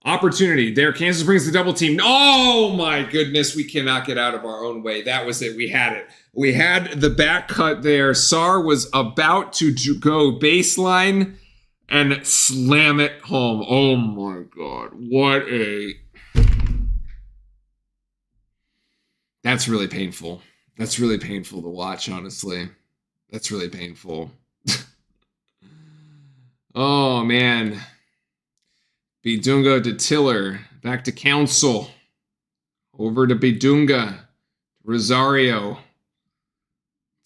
Opportunity there. Kansas brings the double team. Oh my goodness, we cannot get out of our own way. That was it. We had it. We had the back cut there. Sar was about to go baseline and slam it home. Oh my God. That's really painful. That's really painful to watch, honestly. That's really painful. Oh man. Bidunga to Tiller. Back to Council. Over to Bidunga. Rosario.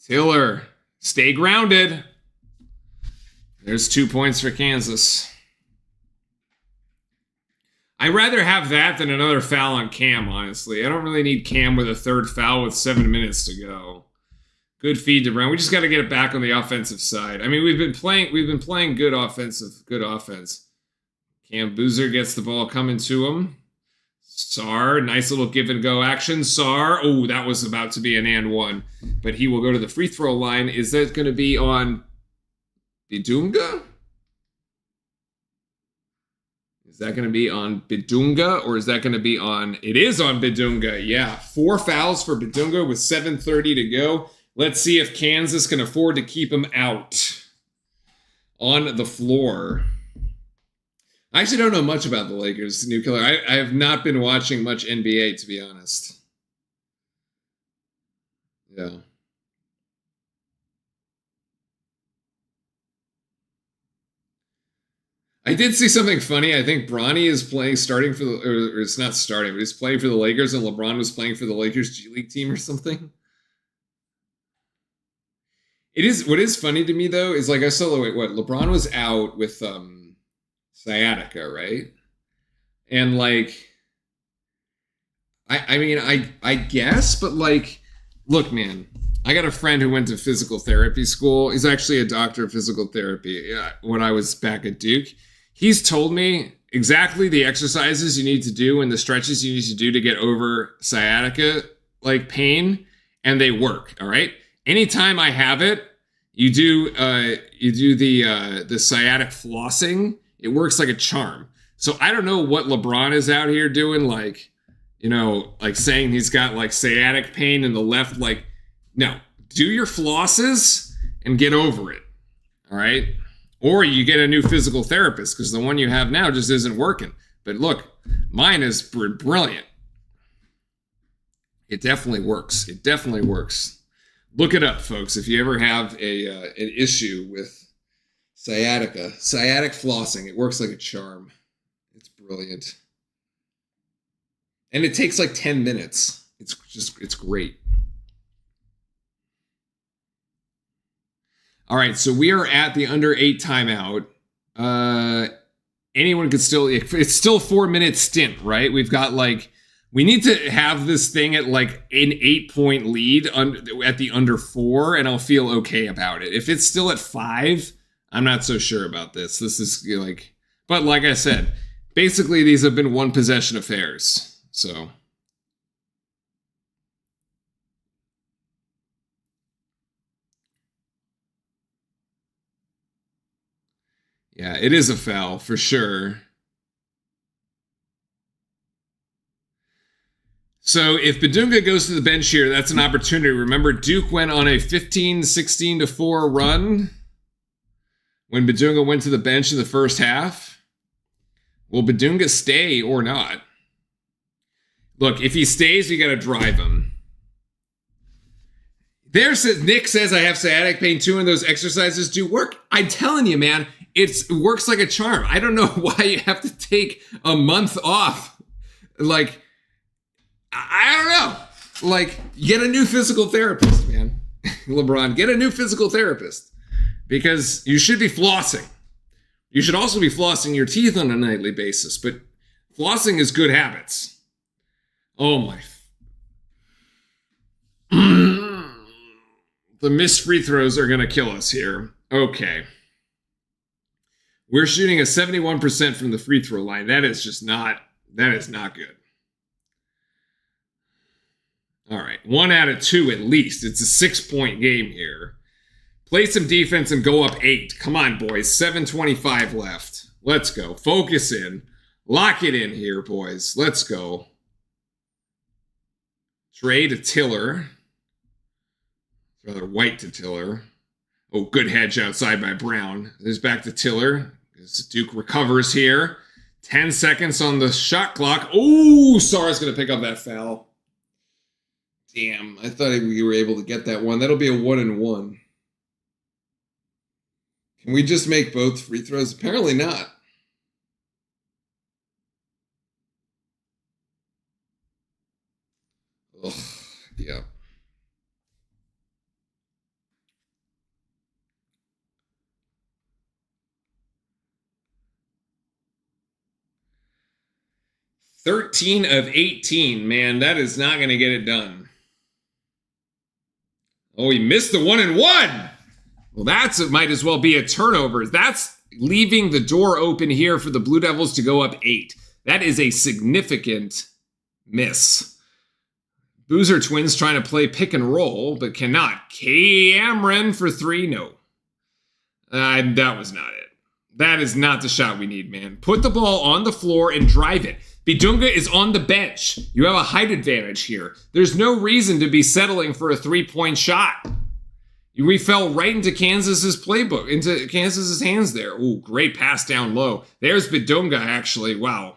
Tiller. Stay grounded. There's 2 points for Kansas. I'd rather have that than another foul on Cam, honestly. I don't really need Cam with a third foul with 7 minutes to go. Good feed to Brown. We just got to get it back on the offensive side. I mean, we've been playing good offense. Cam Boozer gets the ball coming to him. Sar, nice little give and go action. Sar, oh, that was about to be an and one, but he will go to the free throw line. Is that going to be on Bidunga? Is that going to be on Bidunga, or is that going to be on... It is on Bidunga, yeah. 4 fouls for Bidunga with 7:30 to go. Let's see if Kansas can afford to keep him out on the floor. I actually don't know much about the Lakers, New Killer. I have not been watching much NBA, to be honest. Yeah. I did see something funny. I think Bronny is starting for the, or it's not starting, but he's playing for the Lakers, and LeBron was playing for the Lakers G League team or something. It is, what is funny to me though, is like I saw, LeBron was out with sciatica, right? And like, I mean, I guess, but like, look, man, I got a friend who went to physical therapy school. He's actually a doctor of physical therapy when I was back at Duke. He's told me exactly the exercises you need to do and the stretches you need to do to get over sciatica, like pain, and they work, all right? Anytime I have it, you do the sciatic flossing. It works like a charm. So I don't know what LeBron is out here doing, like, you know, like saying he's got like sciatic pain in the left. Like, no, do your flosses and get over it. All right. Or you get a new physical therapist because the one you have now just isn't working. But look, mine is brilliant. It definitely works. It definitely works. Look it up, folks, if you ever have an issue with sciatic flossing. It works like a charm. It's brilliant. And it takes like 10 minutes. It's great. All right, so we are at the under 8 timeout. Anyone could still, it's still 4-minute stint, right? We've got like, we need to have this thing at like an 8-point lead at the under 4, and I'll feel okay about it. If it's still at 5, I'm not so sure about this. This is like, but like I said, basically these have been one possession affairs. So. Yeah, it is a foul for sure. So if Bidunga goes to the bench here, that's an opportunity. Remember, Duke went on a 15-16-4 run when Bidunga went to the bench in the first half. Will Bidunga stay or not? Look, if he stays, you got to drive him. Nick says I have sciatic pain too, and those exercises do work. I'm telling you, man, it works like a charm. I don't know why you have to take a month off. Like, I don't know. Like, get a new physical therapist, man. LeBron, get a new physical therapist. Because you should be flossing. You should also be flossing your teeth on a nightly basis. But flossing is good habits. Oh, my. The missed free throws are going to kill us here. Okay. We're shooting a 71% from the free throw line. That is not good. All right, 1 out of 2 at least. It's a 6-point game here. Play some defense and go up 8. Come on, boys. 7:25 left. Let's go. Focus in. Lock it in here, boys. Let's go. Trey to Tiller. Rather White to Tiller. Oh, good hedge outside by Brown. There's back to Tiller. Duke recovers here. 10 seconds on the shot clock. Oh, Sar's going to pick up that foul. Damn, I thought we were able to get that one. That'll be a 1-and-1. Can we just make both free throws? Apparently not. Ugh, yeah. "13 of 18, man, that is not going to get it done." Oh, he missed the 1-1. Well, that's it. Might as well be a turnover. That's leaving the door open here for the Blue Devils to go up 8. That is a significant miss. Boozer Twins trying to play pick and roll, but cannot. Cameron for 3, no. That was not it. That is not the shot we need, man. Put the ball on the floor and drive it. Bidunga is on the bench. You have a height advantage here. There's no reason to be settling for a 3-point shot. We fell right into Kansas's playbook, into Kansas's hands there. Ooh, great pass down low. There's Bidunga, actually. Wow.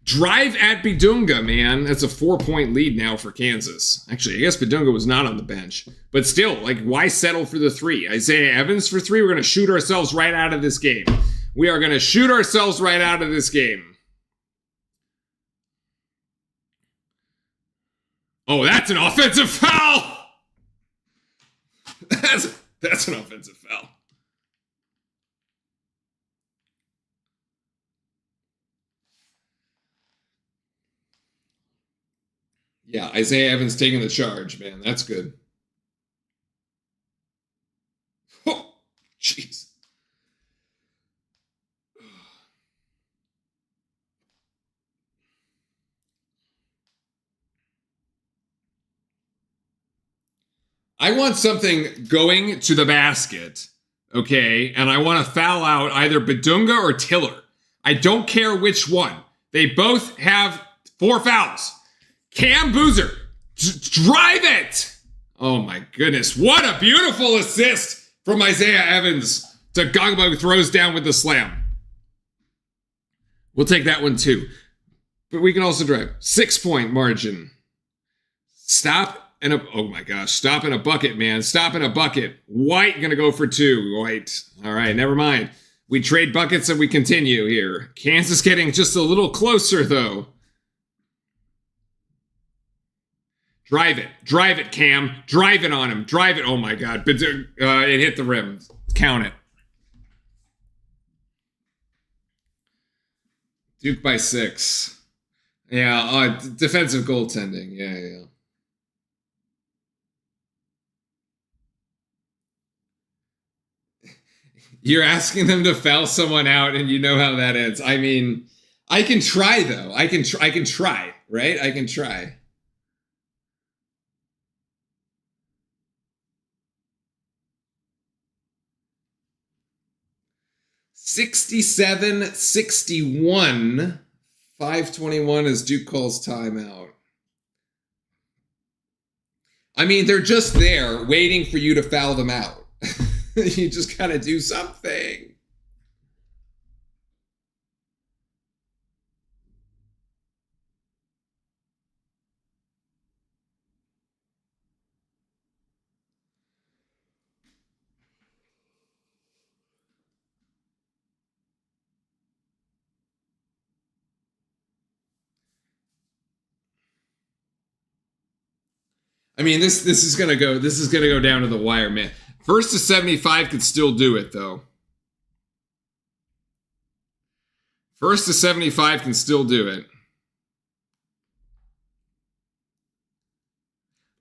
Drive at Bidunga, man. That's a 4-point lead now for Kansas. Actually, I guess Bidunga was not on the bench. But still, like, why settle for the 3? Isaiah Evans for 3? We're going to shoot ourselves right out of this game. We are going to shoot ourselves right out of this game. Oh, that's an offensive foul! That's an offensive foul. Yeah, Isaiah Evans taking the charge, man. That's good. Oh, jeez. I want something going to the basket, okay? And I want to foul out either Bidunga or Tiller. I don't care which one. They both have 4 fouls. Cam Boozer, drive it! Oh my goodness, what a beautiful assist from Isaiah Evans to Gagba, who throws down with the slam. We'll take that one too. But we can also drive. 6-point margin. Stop. Oh my gosh, stop in a bucket, man. Stop in a bucket. White gonna go for 2. White. All right, never mind. We trade buckets and we continue here. Kansas getting just a little closer, though. Drive it, Cam. Drive it on him. Drive it. Oh my God. But it hit the rim. Count it. Duke by 6. Yeah, defensive goaltending. Yeah. You're asking them to foul someone out, and you know how that ends. I mean, I can try though. I can try, right? I can try. "67-61. 5:21 as Duke calls timeout." I mean, they're just there waiting for you to foul them out. You just gotta do something. I mean, this is gonna go down to the wire, man. First to 75 could still do it, though. First to 75 can still do it.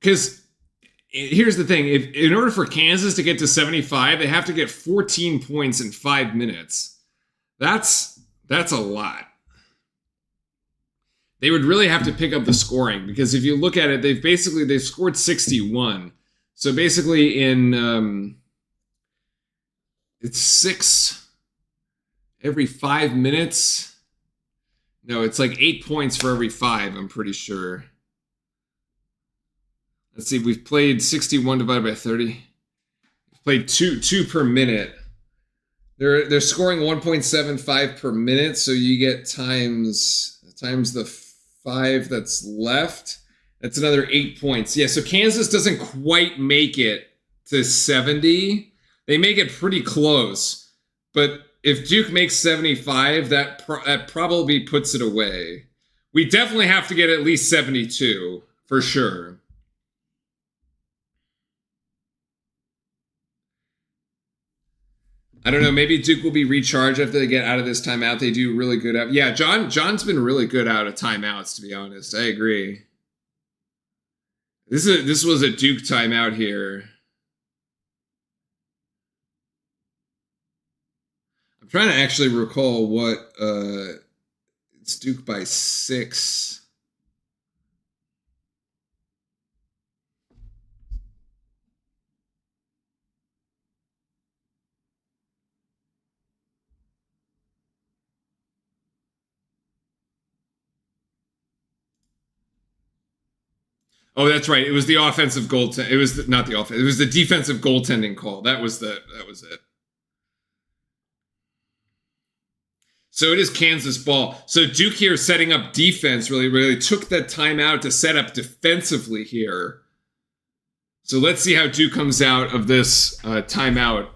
Because here's the thing. In order for Kansas to get to 75, they have to get 14 points in 5 minutes. That's a lot. They would really have to pick up the scoring, because if you look at it, they've scored 61. So basically it's 6 every 5 minutes. No, it's like 8 points for every 5, I'm pretty sure. Let's see, we've played 61 divided by 30. We've played two per minute. They're scoring 1.75 per minute, so you get times the 5 that's left. That's another 8 points. Yeah, so Kansas doesn't quite make it to 70. They make it pretty close. But if Duke makes 75, that probably puts it away. We definitely have to get at least 72 for sure. I don't know. Maybe Duke will be recharged after they get out of this timeout. They do really good at. Yeah, John's been really good out of timeouts. To be honest, I agree. This was a Duke timeout here. I'm trying to actually recall what it's Duke by 6. Oh, that's right. It was the offensive goaltend. It was not the offense. It was the defensive goaltending call. That was it. So it is Kansas ball. So Duke here setting up defense really took that timeout to set up defensively here. So let's see how Duke comes out of this timeout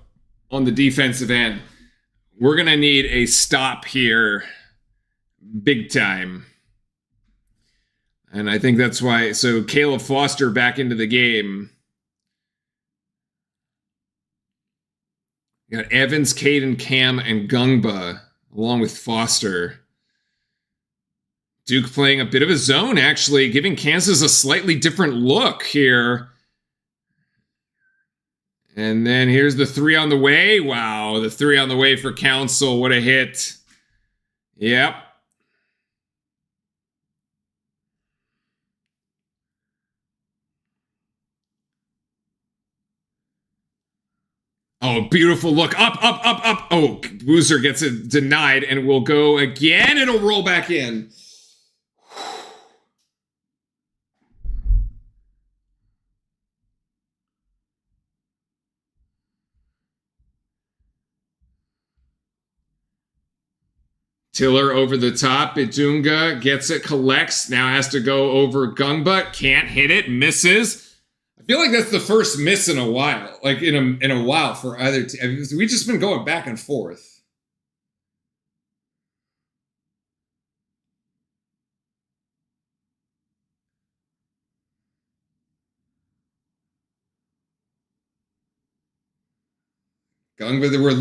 on the defensive end. We're going to need a stop here big time. And I think that's why. So Caleb Foster back into the game. You got Evans, Caden, Cam, and Gungba along with Foster. Duke playing a bit of a zone, actually, giving Kansas a slightly different look here. And then here's the 3 on the way. Wow, the 3 on the way for Council. What a hit. Yep. Oh, beautiful look. Up. Oh, Boozer gets it denied and will go again. It'll roll back in. Tiller over the top. Idunga gets it, collects. Now has to go over Gungbutt. Can't hit it. Misses. I feel like that's the first miss in a while. Like in a while for either team. I mean, we've just been going back and forth. Gungbutt, we're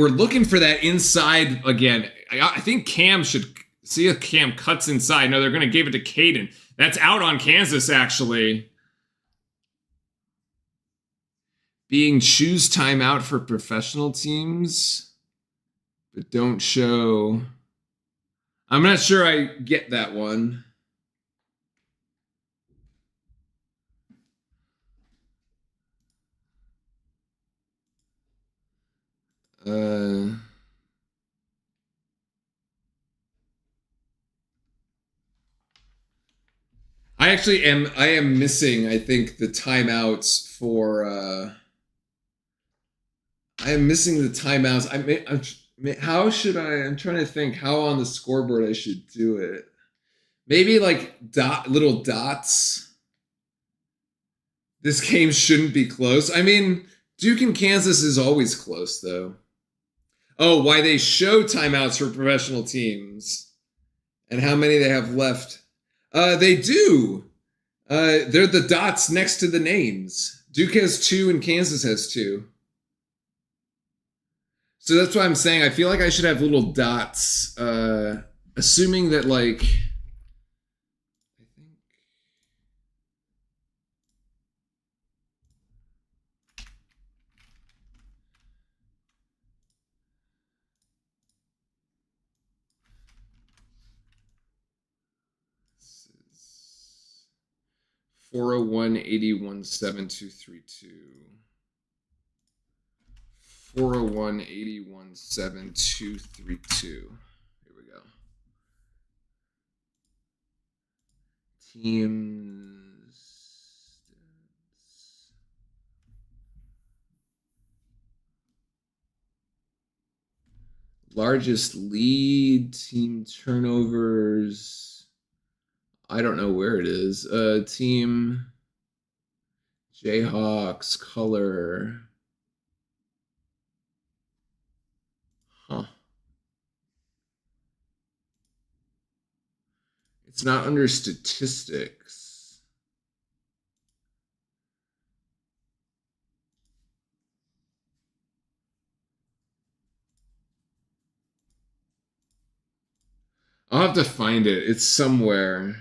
looking for that inside again. I think Cam should see if Cam cuts inside. No, they're going to give it to Caden. That's out on Kansas, actually. Being choose timeout for professional teams, but don't show. I'm not sure I get that one. I am missing, I think, the timeouts for I am missing the timeouts. How should I'm trying to think how on the scoreboard I should do it. Maybe like little dots. This game shouldn't be close. I mean, Duke and Kansas is always close, though. Oh, why they show timeouts for professional teams and how many they have left. They do. They're the dots next to the names. Duke has 2 and Kansas has 2. So that's why I'm saying I feel like I should have little dots, assuming that like. I think. 401-81-7232. 401-81-7232. Here we go. Teams. Largest lead, team turnovers. I don't know where it is. Team Jayhawks color. Huh. It's not under statistics. I'll have to find it. It's somewhere.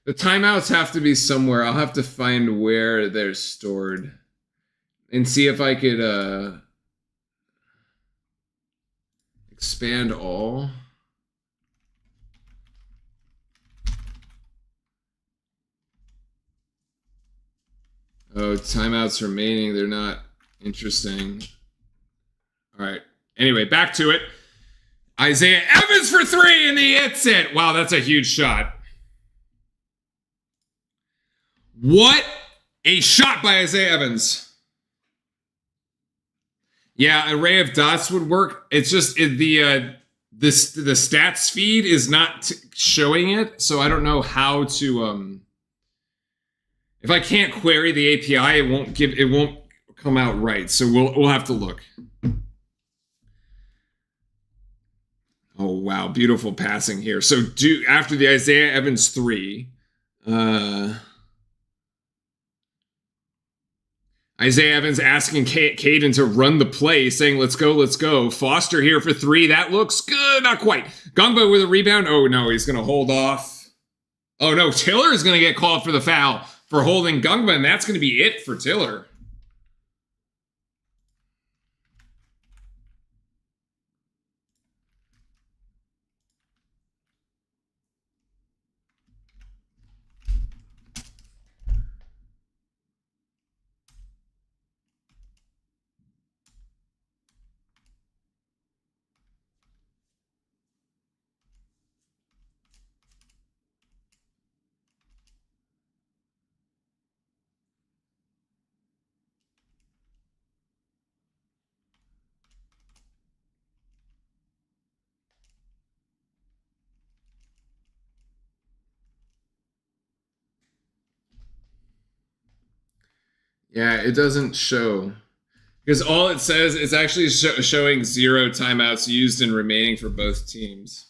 The timeouts have to be somewhere. I'll have to find where they're stored and see if I could expand all. Oh, timeouts remaining. They're not interesting. All right. Anyway, back to it. Isaiah Evans for 3 and he hits it. Wow, that's a huge shot. What a shot by Isaiah Evans. Yeah, array of dots would work. It's just the stats feed is not showing it, so I don't know how to if I can't query the API, it won't come out right. So we'll have to look. Oh wow, beautiful passing here. So after the Isaiah Evans 3, Isaiah Evans asking Caden to run the play, saying, let's go, let's go. Foster here for 3. That looks good. Not quite. Gungba with a rebound. Oh, no, he's going to hold off. Oh, no, Tiller is going to get called for the foul for holding Gungba, and that's going to be it for Tiller. Yeah, it doesn't show. Because all it says is actually showing 0 timeouts used and remaining for both teams.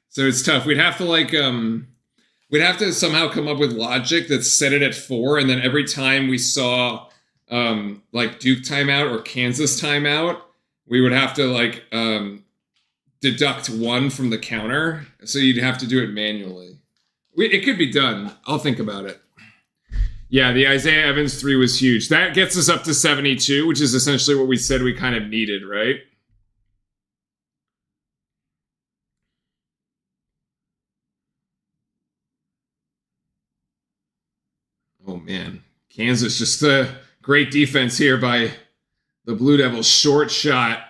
So it's tough. We'd have to somehow come up with logic that set it at 4, and then every time we saw like Duke timeout or Kansas timeout, we would have to deduct 1 from the counter. So you'd have to do it manually. It could be done. I'll think about it. Yeah, the Isaiah Evans 3 was huge. That gets us up to 72, which is essentially what we said we kind of needed, right? Oh, man. Kansas, just a great defense here by the Blue Devils. Short shot.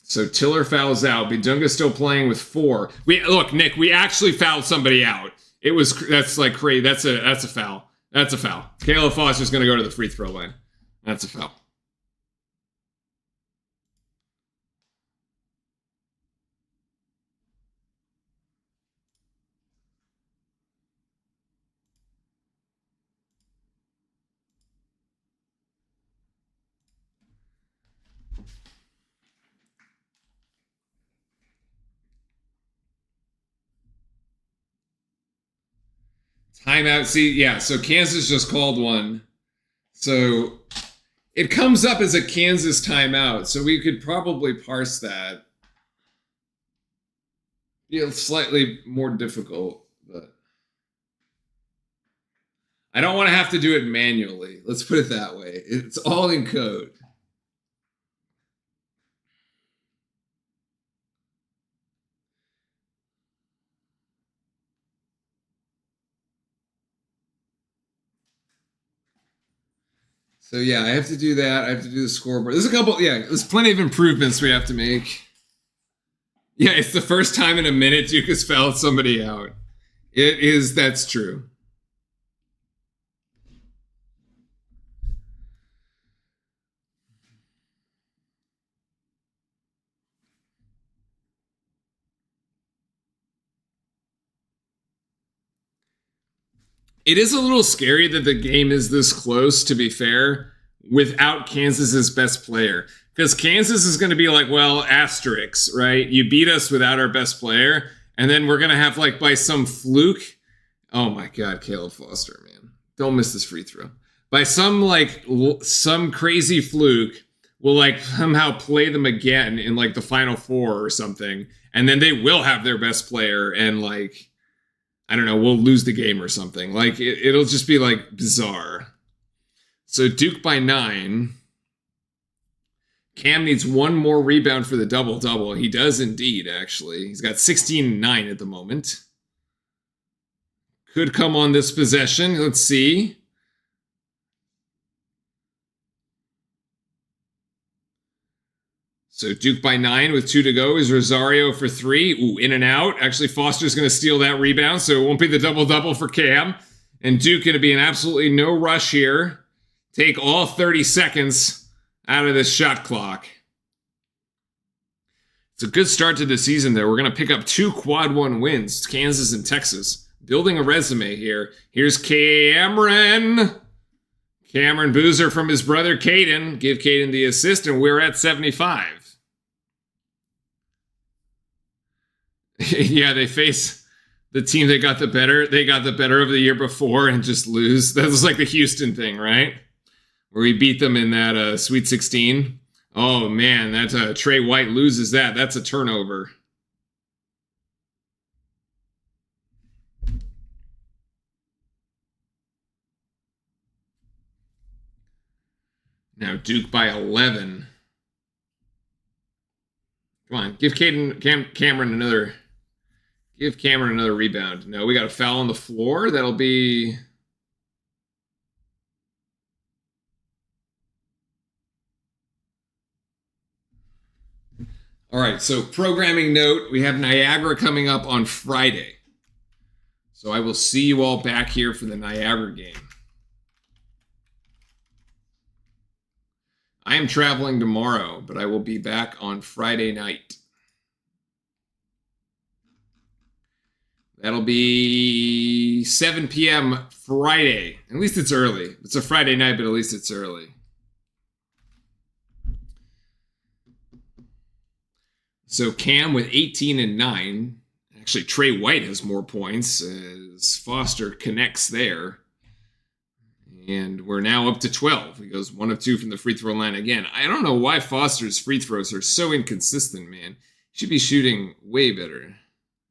So Tiller fouls out. Bidunga's still playing with 4. Look, Nick, we actually fouled somebody out. That's like crazy. That's a foul. That's a foul. Caleb Foster's going to go to the free throw line. That's a foul. Timeout. See, yeah, so Kansas just called one. So it comes up as a Kansas timeout. So we could probably parse that. Yeah, it's slightly more difficult, but I don't want to have to do it manually. Let's put it that way. It's all in code. So yeah, I have to do that. I have to do the scoreboard. There's plenty of improvements we have to make. Yeah, it's the first time in a minute Duke has fouled somebody out. That's true. It is a little scary that the game is this close, to be fair, without Kansas's best player. Because Kansas is going to be like, well, asterisks, right? You beat us without our best player, and then we're going to have, like, by some fluke. Oh my God, Caleb Foster, man. Don't miss this free throw. By some, like, some crazy fluke, we'll, like, somehow play them again in, like, the Final Four or something. And then they will have their best player, and, like, I don't know, we'll lose the game or something. Like, it'll just be, like, bizarre. So Duke by 9. Cam needs one more rebound for the double-double. He does indeed, actually. He's got 16 and 9 at the moment. Could come on this possession. Let's see. So Duke by 9 with 2 to go. Is Rosario for 3. Ooh, in and out. Actually, Foster's going to steal that rebound, so it won't be the double-double for Cam. And Duke going to be in absolutely no rush here. Take all 30 seconds out of this shot clock. It's a good start to the season, though. We're going to pick up 2 quad 1 wins, Kansas and Texas. Building a resume here. Here's Cameron. Cameron Boozer from his brother Caden. Give Caden the assist, and we're at 75. Yeah, they face the team that got the better. They got the better of the year before and just lose. That was like the Houston thing, right? Where we beat them in that Sweet 16. Oh, man, that Trey White loses that. That's a turnover. Now Duke by 11. Come on, give Cameron another. Give Cameron another rebound. No, we got a foul on the floor. That'll be. All right, so programming note, we have Niagara coming up on Friday. So I will see you all back here for the Niagara game. I am traveling tomorrow, but I will be back on Friday night. That'll be 7 p.m. Friday. At least it's early. It's a Friday night, but at least it's early. So Cam with 18 and 9. Actually, Trey White has more points as Foster connects there. And we're now up to 12. He goes 1 of 2 from the free throw line again. I don't know why Foster's free throws are so inconsistent, man. He should be shooting way better.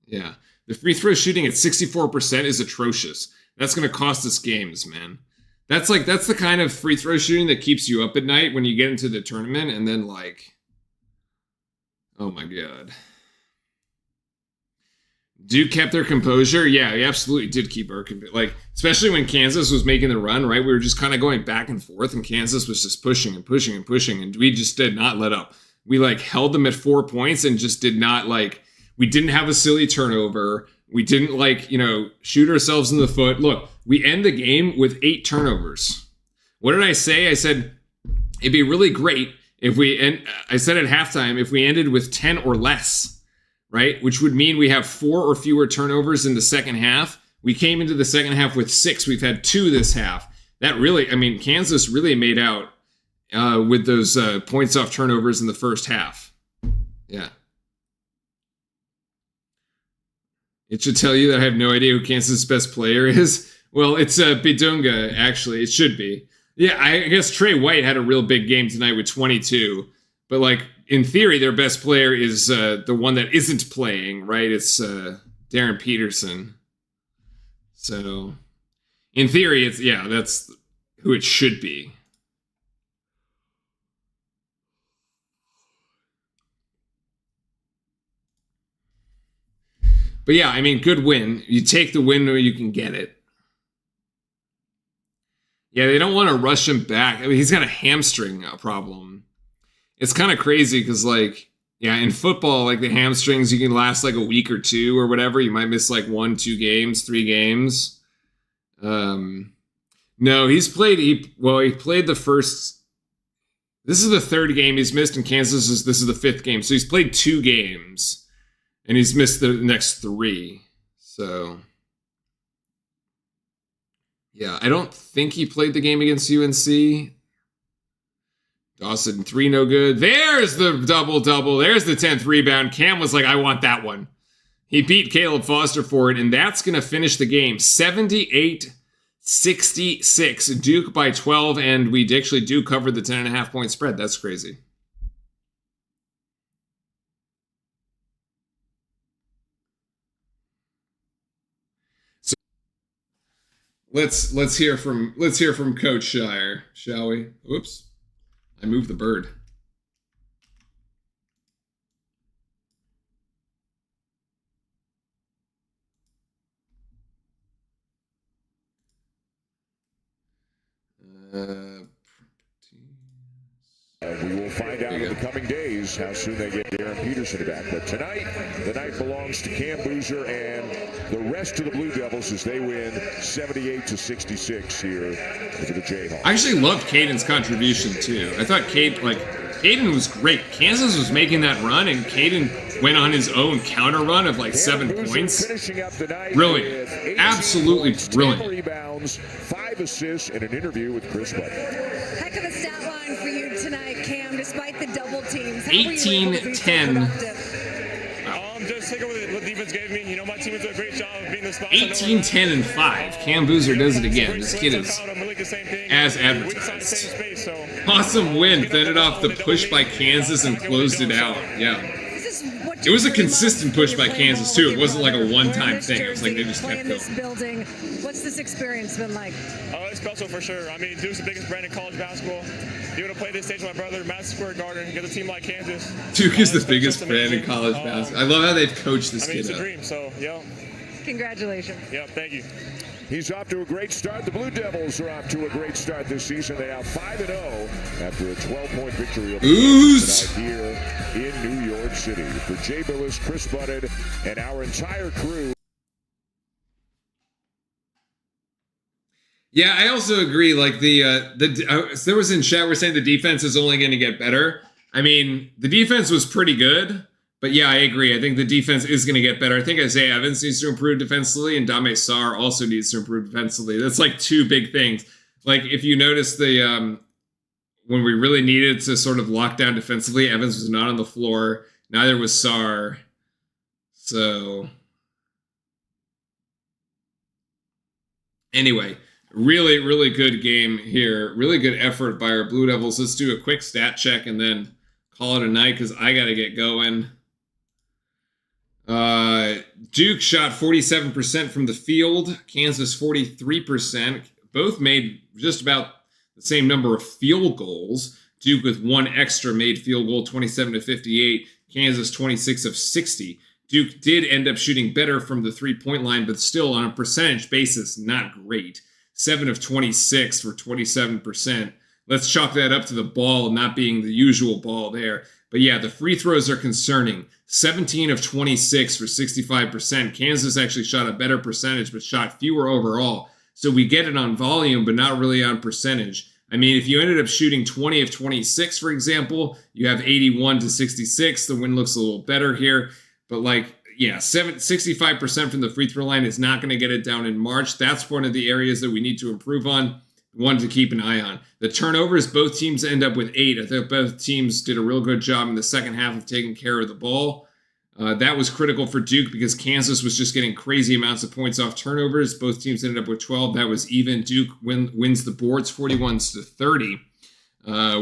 Yeah. The free throw shooting at 64% is atrocious. That's going to cost us games, man. That's the kind of free throw shooting that keeps you up at night when you get into the tournament and then, like, oh my God. Duke kept their composure. Yeah, we absolutely did keep our composure. Like, especially when Kansas was making the run, right? We were just kind of going back and forth, and Kansas was just pushing and pushing and pushing, and we just did not let up. We, like, held them at 4 points and just did not, like, we didn't have a silly turnover. We didn't, like, shoot ourselves in the foot. Look, we end the game with 8 turnovers. What did I say? I said it'd be really great if I said at halftime, if we ended with 10 or less. Right? Which would mean we have 4 or fewer turnovers in the second half. We came into the second half with 6. We've had 2 this half. That really, Kansas really made out with those points off turnovers in the first half. Yeah. It should tell you that I have no idea who Kansas' best player is. Well, it's Bidunga, actually. It should be. Yeah, I guess Trey White had a real big game tonight with 22. But, like, in theory, their best player is the one that isn't playing, right? It's Darren Peterson. So, in theory, that's who it should be. But yeah, good win. You take the win where you can get it. Yeah, they don't want to rush him back. He's got a hamstring problem. It's kind of crazy because, like, yeah, in football, like, the hamstrings, you can last, like, a week or 2 or whatever. You might miss, like, 1, 2 games, 3 games. No, he played the first. This is the 3rd game he's missed in Kansas. This is the 5th game. So he's played 2 games, and he's missed the next 3. So, Yeah, I don't think he played the game against UNC. Dawson, 3 no good. There's the double-double. There's the 10th rebound. Cam was like, I want that one. He beat Caleb Foster for it, and that's going to finish the game. 78-66. Duke by 12, and we actually do cover the 10.5 point spread. That's crazy. So let's hear from Coach Shire, shall we? Oops. I moved the bird. We will find out in the coming days how soon they get Darren Peterson back. But tonight, the night belongs to Cam Boozer and the rest of the Blue Devils as they win 78-66 here for the Jayhawks. I actually loved Caden's contribution too. I thought Caden was great. Kansas was making that run, and Caden went on his own counter run of like 7 points. Brilliant. Absolutely brilliant. 10 rebounds, 5 assists, and an interview with Chris Butler. Heck of a stat line for you tonight, Cam, despite the double teams. 18-10. Just take over what the defense gave me. You know, my team is doing a great job of being the spot. 18-10 and 5. Cam Boozer does it again. This kid is as advertised. Awesome win. Fended off the push by Kansas and closed it out. Yeah. It was a consistent push by Kansas, too. It wasn't like a one-time thing. It was like they just kept going. What's this experience been like? Oh, it's special for sure. I mean, Duke's the biggest brand in college basketball. Being able to play this stage with my brother, Madison Square Garden, get a team like Kansas. Duke is the biggest brand in college basketball. I love how they've coached this kid it's up. a dream, so, yeah. Congratulations. Yeah, thank you. He's off to a great start. The Blue Devils are off to a great start this season. They are 5-0 after a 12-point victory over tonight here in New York City. For Jay Billis, Chris Budded, and our entire crew. Yeah, I also agree. Like there was in chat, we're saying the defense is only going to get better. I mean, the defense was pretty good, but yeah, I agree. I think the defense is going to get better. I think Isaiah Evans needs to improve defensively, and Dame Sarr also needs to improve defensively. That's like two big things. Like if you notice when we really needed to sort of lock down defensively, Evans was not on the floor. Neither was Sarr. So anyway. Really, really good game here. Really good effort by our Blue Devils. Let's do a quick stat check and then call it a night because I got to get going. Duke shot 47% from the field. Kansas 43%. Both made just about the same number of field goals. Duke with one extra made field goal, 27-58. Kansas 26 of 60. Duke did end up shooting better from the three-point line, but still on a percentage basis, not great. 7 of 26 for 27%. Let's chalk that up to the ball not being the usual ball there. But yeah, the free throws are concerning. 17 of 26 for 65%. Kansas actually shot a better percentage, but shot fewer overall. So we get it on volume, but not really on percentage. I mean, if you ended up shooting 20 of 26, for example, you have 81-66. The win looks a little better here. But like, yeah, 65% from the free throw line is not going to get it down in March. That's one of the areas that we need to improve on, one to keep an eye on. The turnovers, both teams end up with 8. I think both teams did a real good job in the second half of taking care of the ball. That was critical for Duke because Kansas was just getting crazy amounts of points off turnovers. Both teams ended up with 12. That was even. Duke wins the boards 41-30,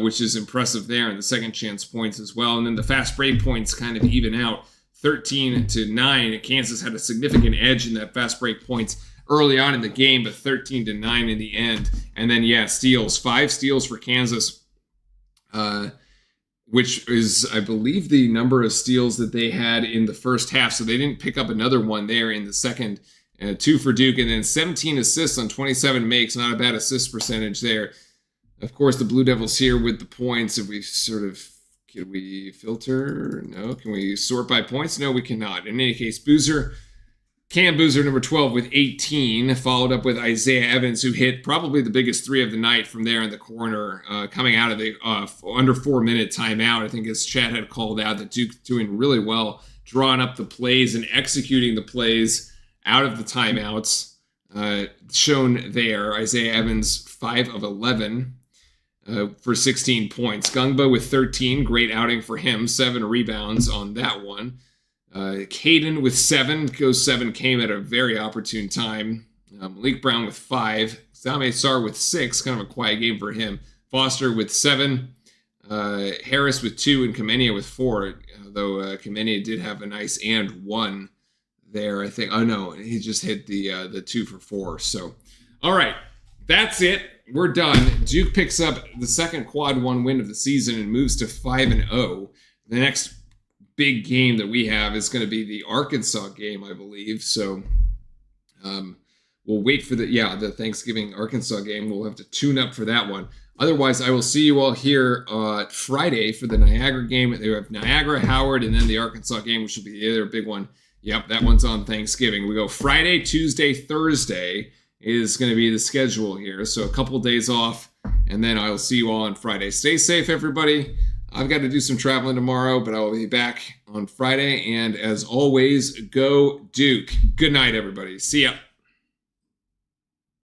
which is impressive there, and the second chance points as well. And then the fast break points kind of even out. 13-9. Kansas had a significant edge in that fast break points early on in the game, but 13-9 in the end. And then, yeah, steals. 5 steals for Kansas, which is, I believe, the number of steals that they had in the first half. So they didn't pick up another one there in the second. 2 for Duke, and then 17 assists on 27 makes. Not a bad assist percentage there. Of course, the Blue Devils here with the points. If we sort of... Can we filter? No. Can we sort by points? No, we cannot. In any case, Cam Boozer, number 12 with 18, followed up with Isaiah Evans, who hit probably the biggest three of the night from there in the corner, coming out of the under 4-minute timeout. I think as Chad had called out, that Duke doing really well, drawing up the plays and executing the plays out of the timeouts. shown there. Isaiah Evans, 5 of 11 for 16 points. Gungba with 13, great outing for him. 7 rebounds on that one. Caden with 7, goes 7, came at a very opportune time. Malik Brown with 5. Zame Sarr with 6, kind of a quiet game for him. Foster with 7. Harris with 2 and Kamenia with 4, though Kamenia did have a nice and 1 there, I think. Oh, no, he just hit the 2 for 4. So, all right, that's it. We're done. Duke picks up the second quad 1 win of the season and moves to 5-0. The next big game that we have is going to be the Arkansas game, I believe. So we'll wait for the Thanksgiving Arkansas game. We'll have to tune up for that one. Otherwise, I will see you all here Friday for the Niagara game. They have Niagara, Howard, and then the Arkansas game, which will be the other big one. Yep, that one's on Thanksgiving. We go Friday, Tuesday, Thursday is going to be the schedule here. So a couple days off, and then I'll see you all on Friday. Stay safe, everybody. I've got to do some traveling tomorrow, but I will be back on Friday. And as always, go Duke. Good night, everybody. See ya.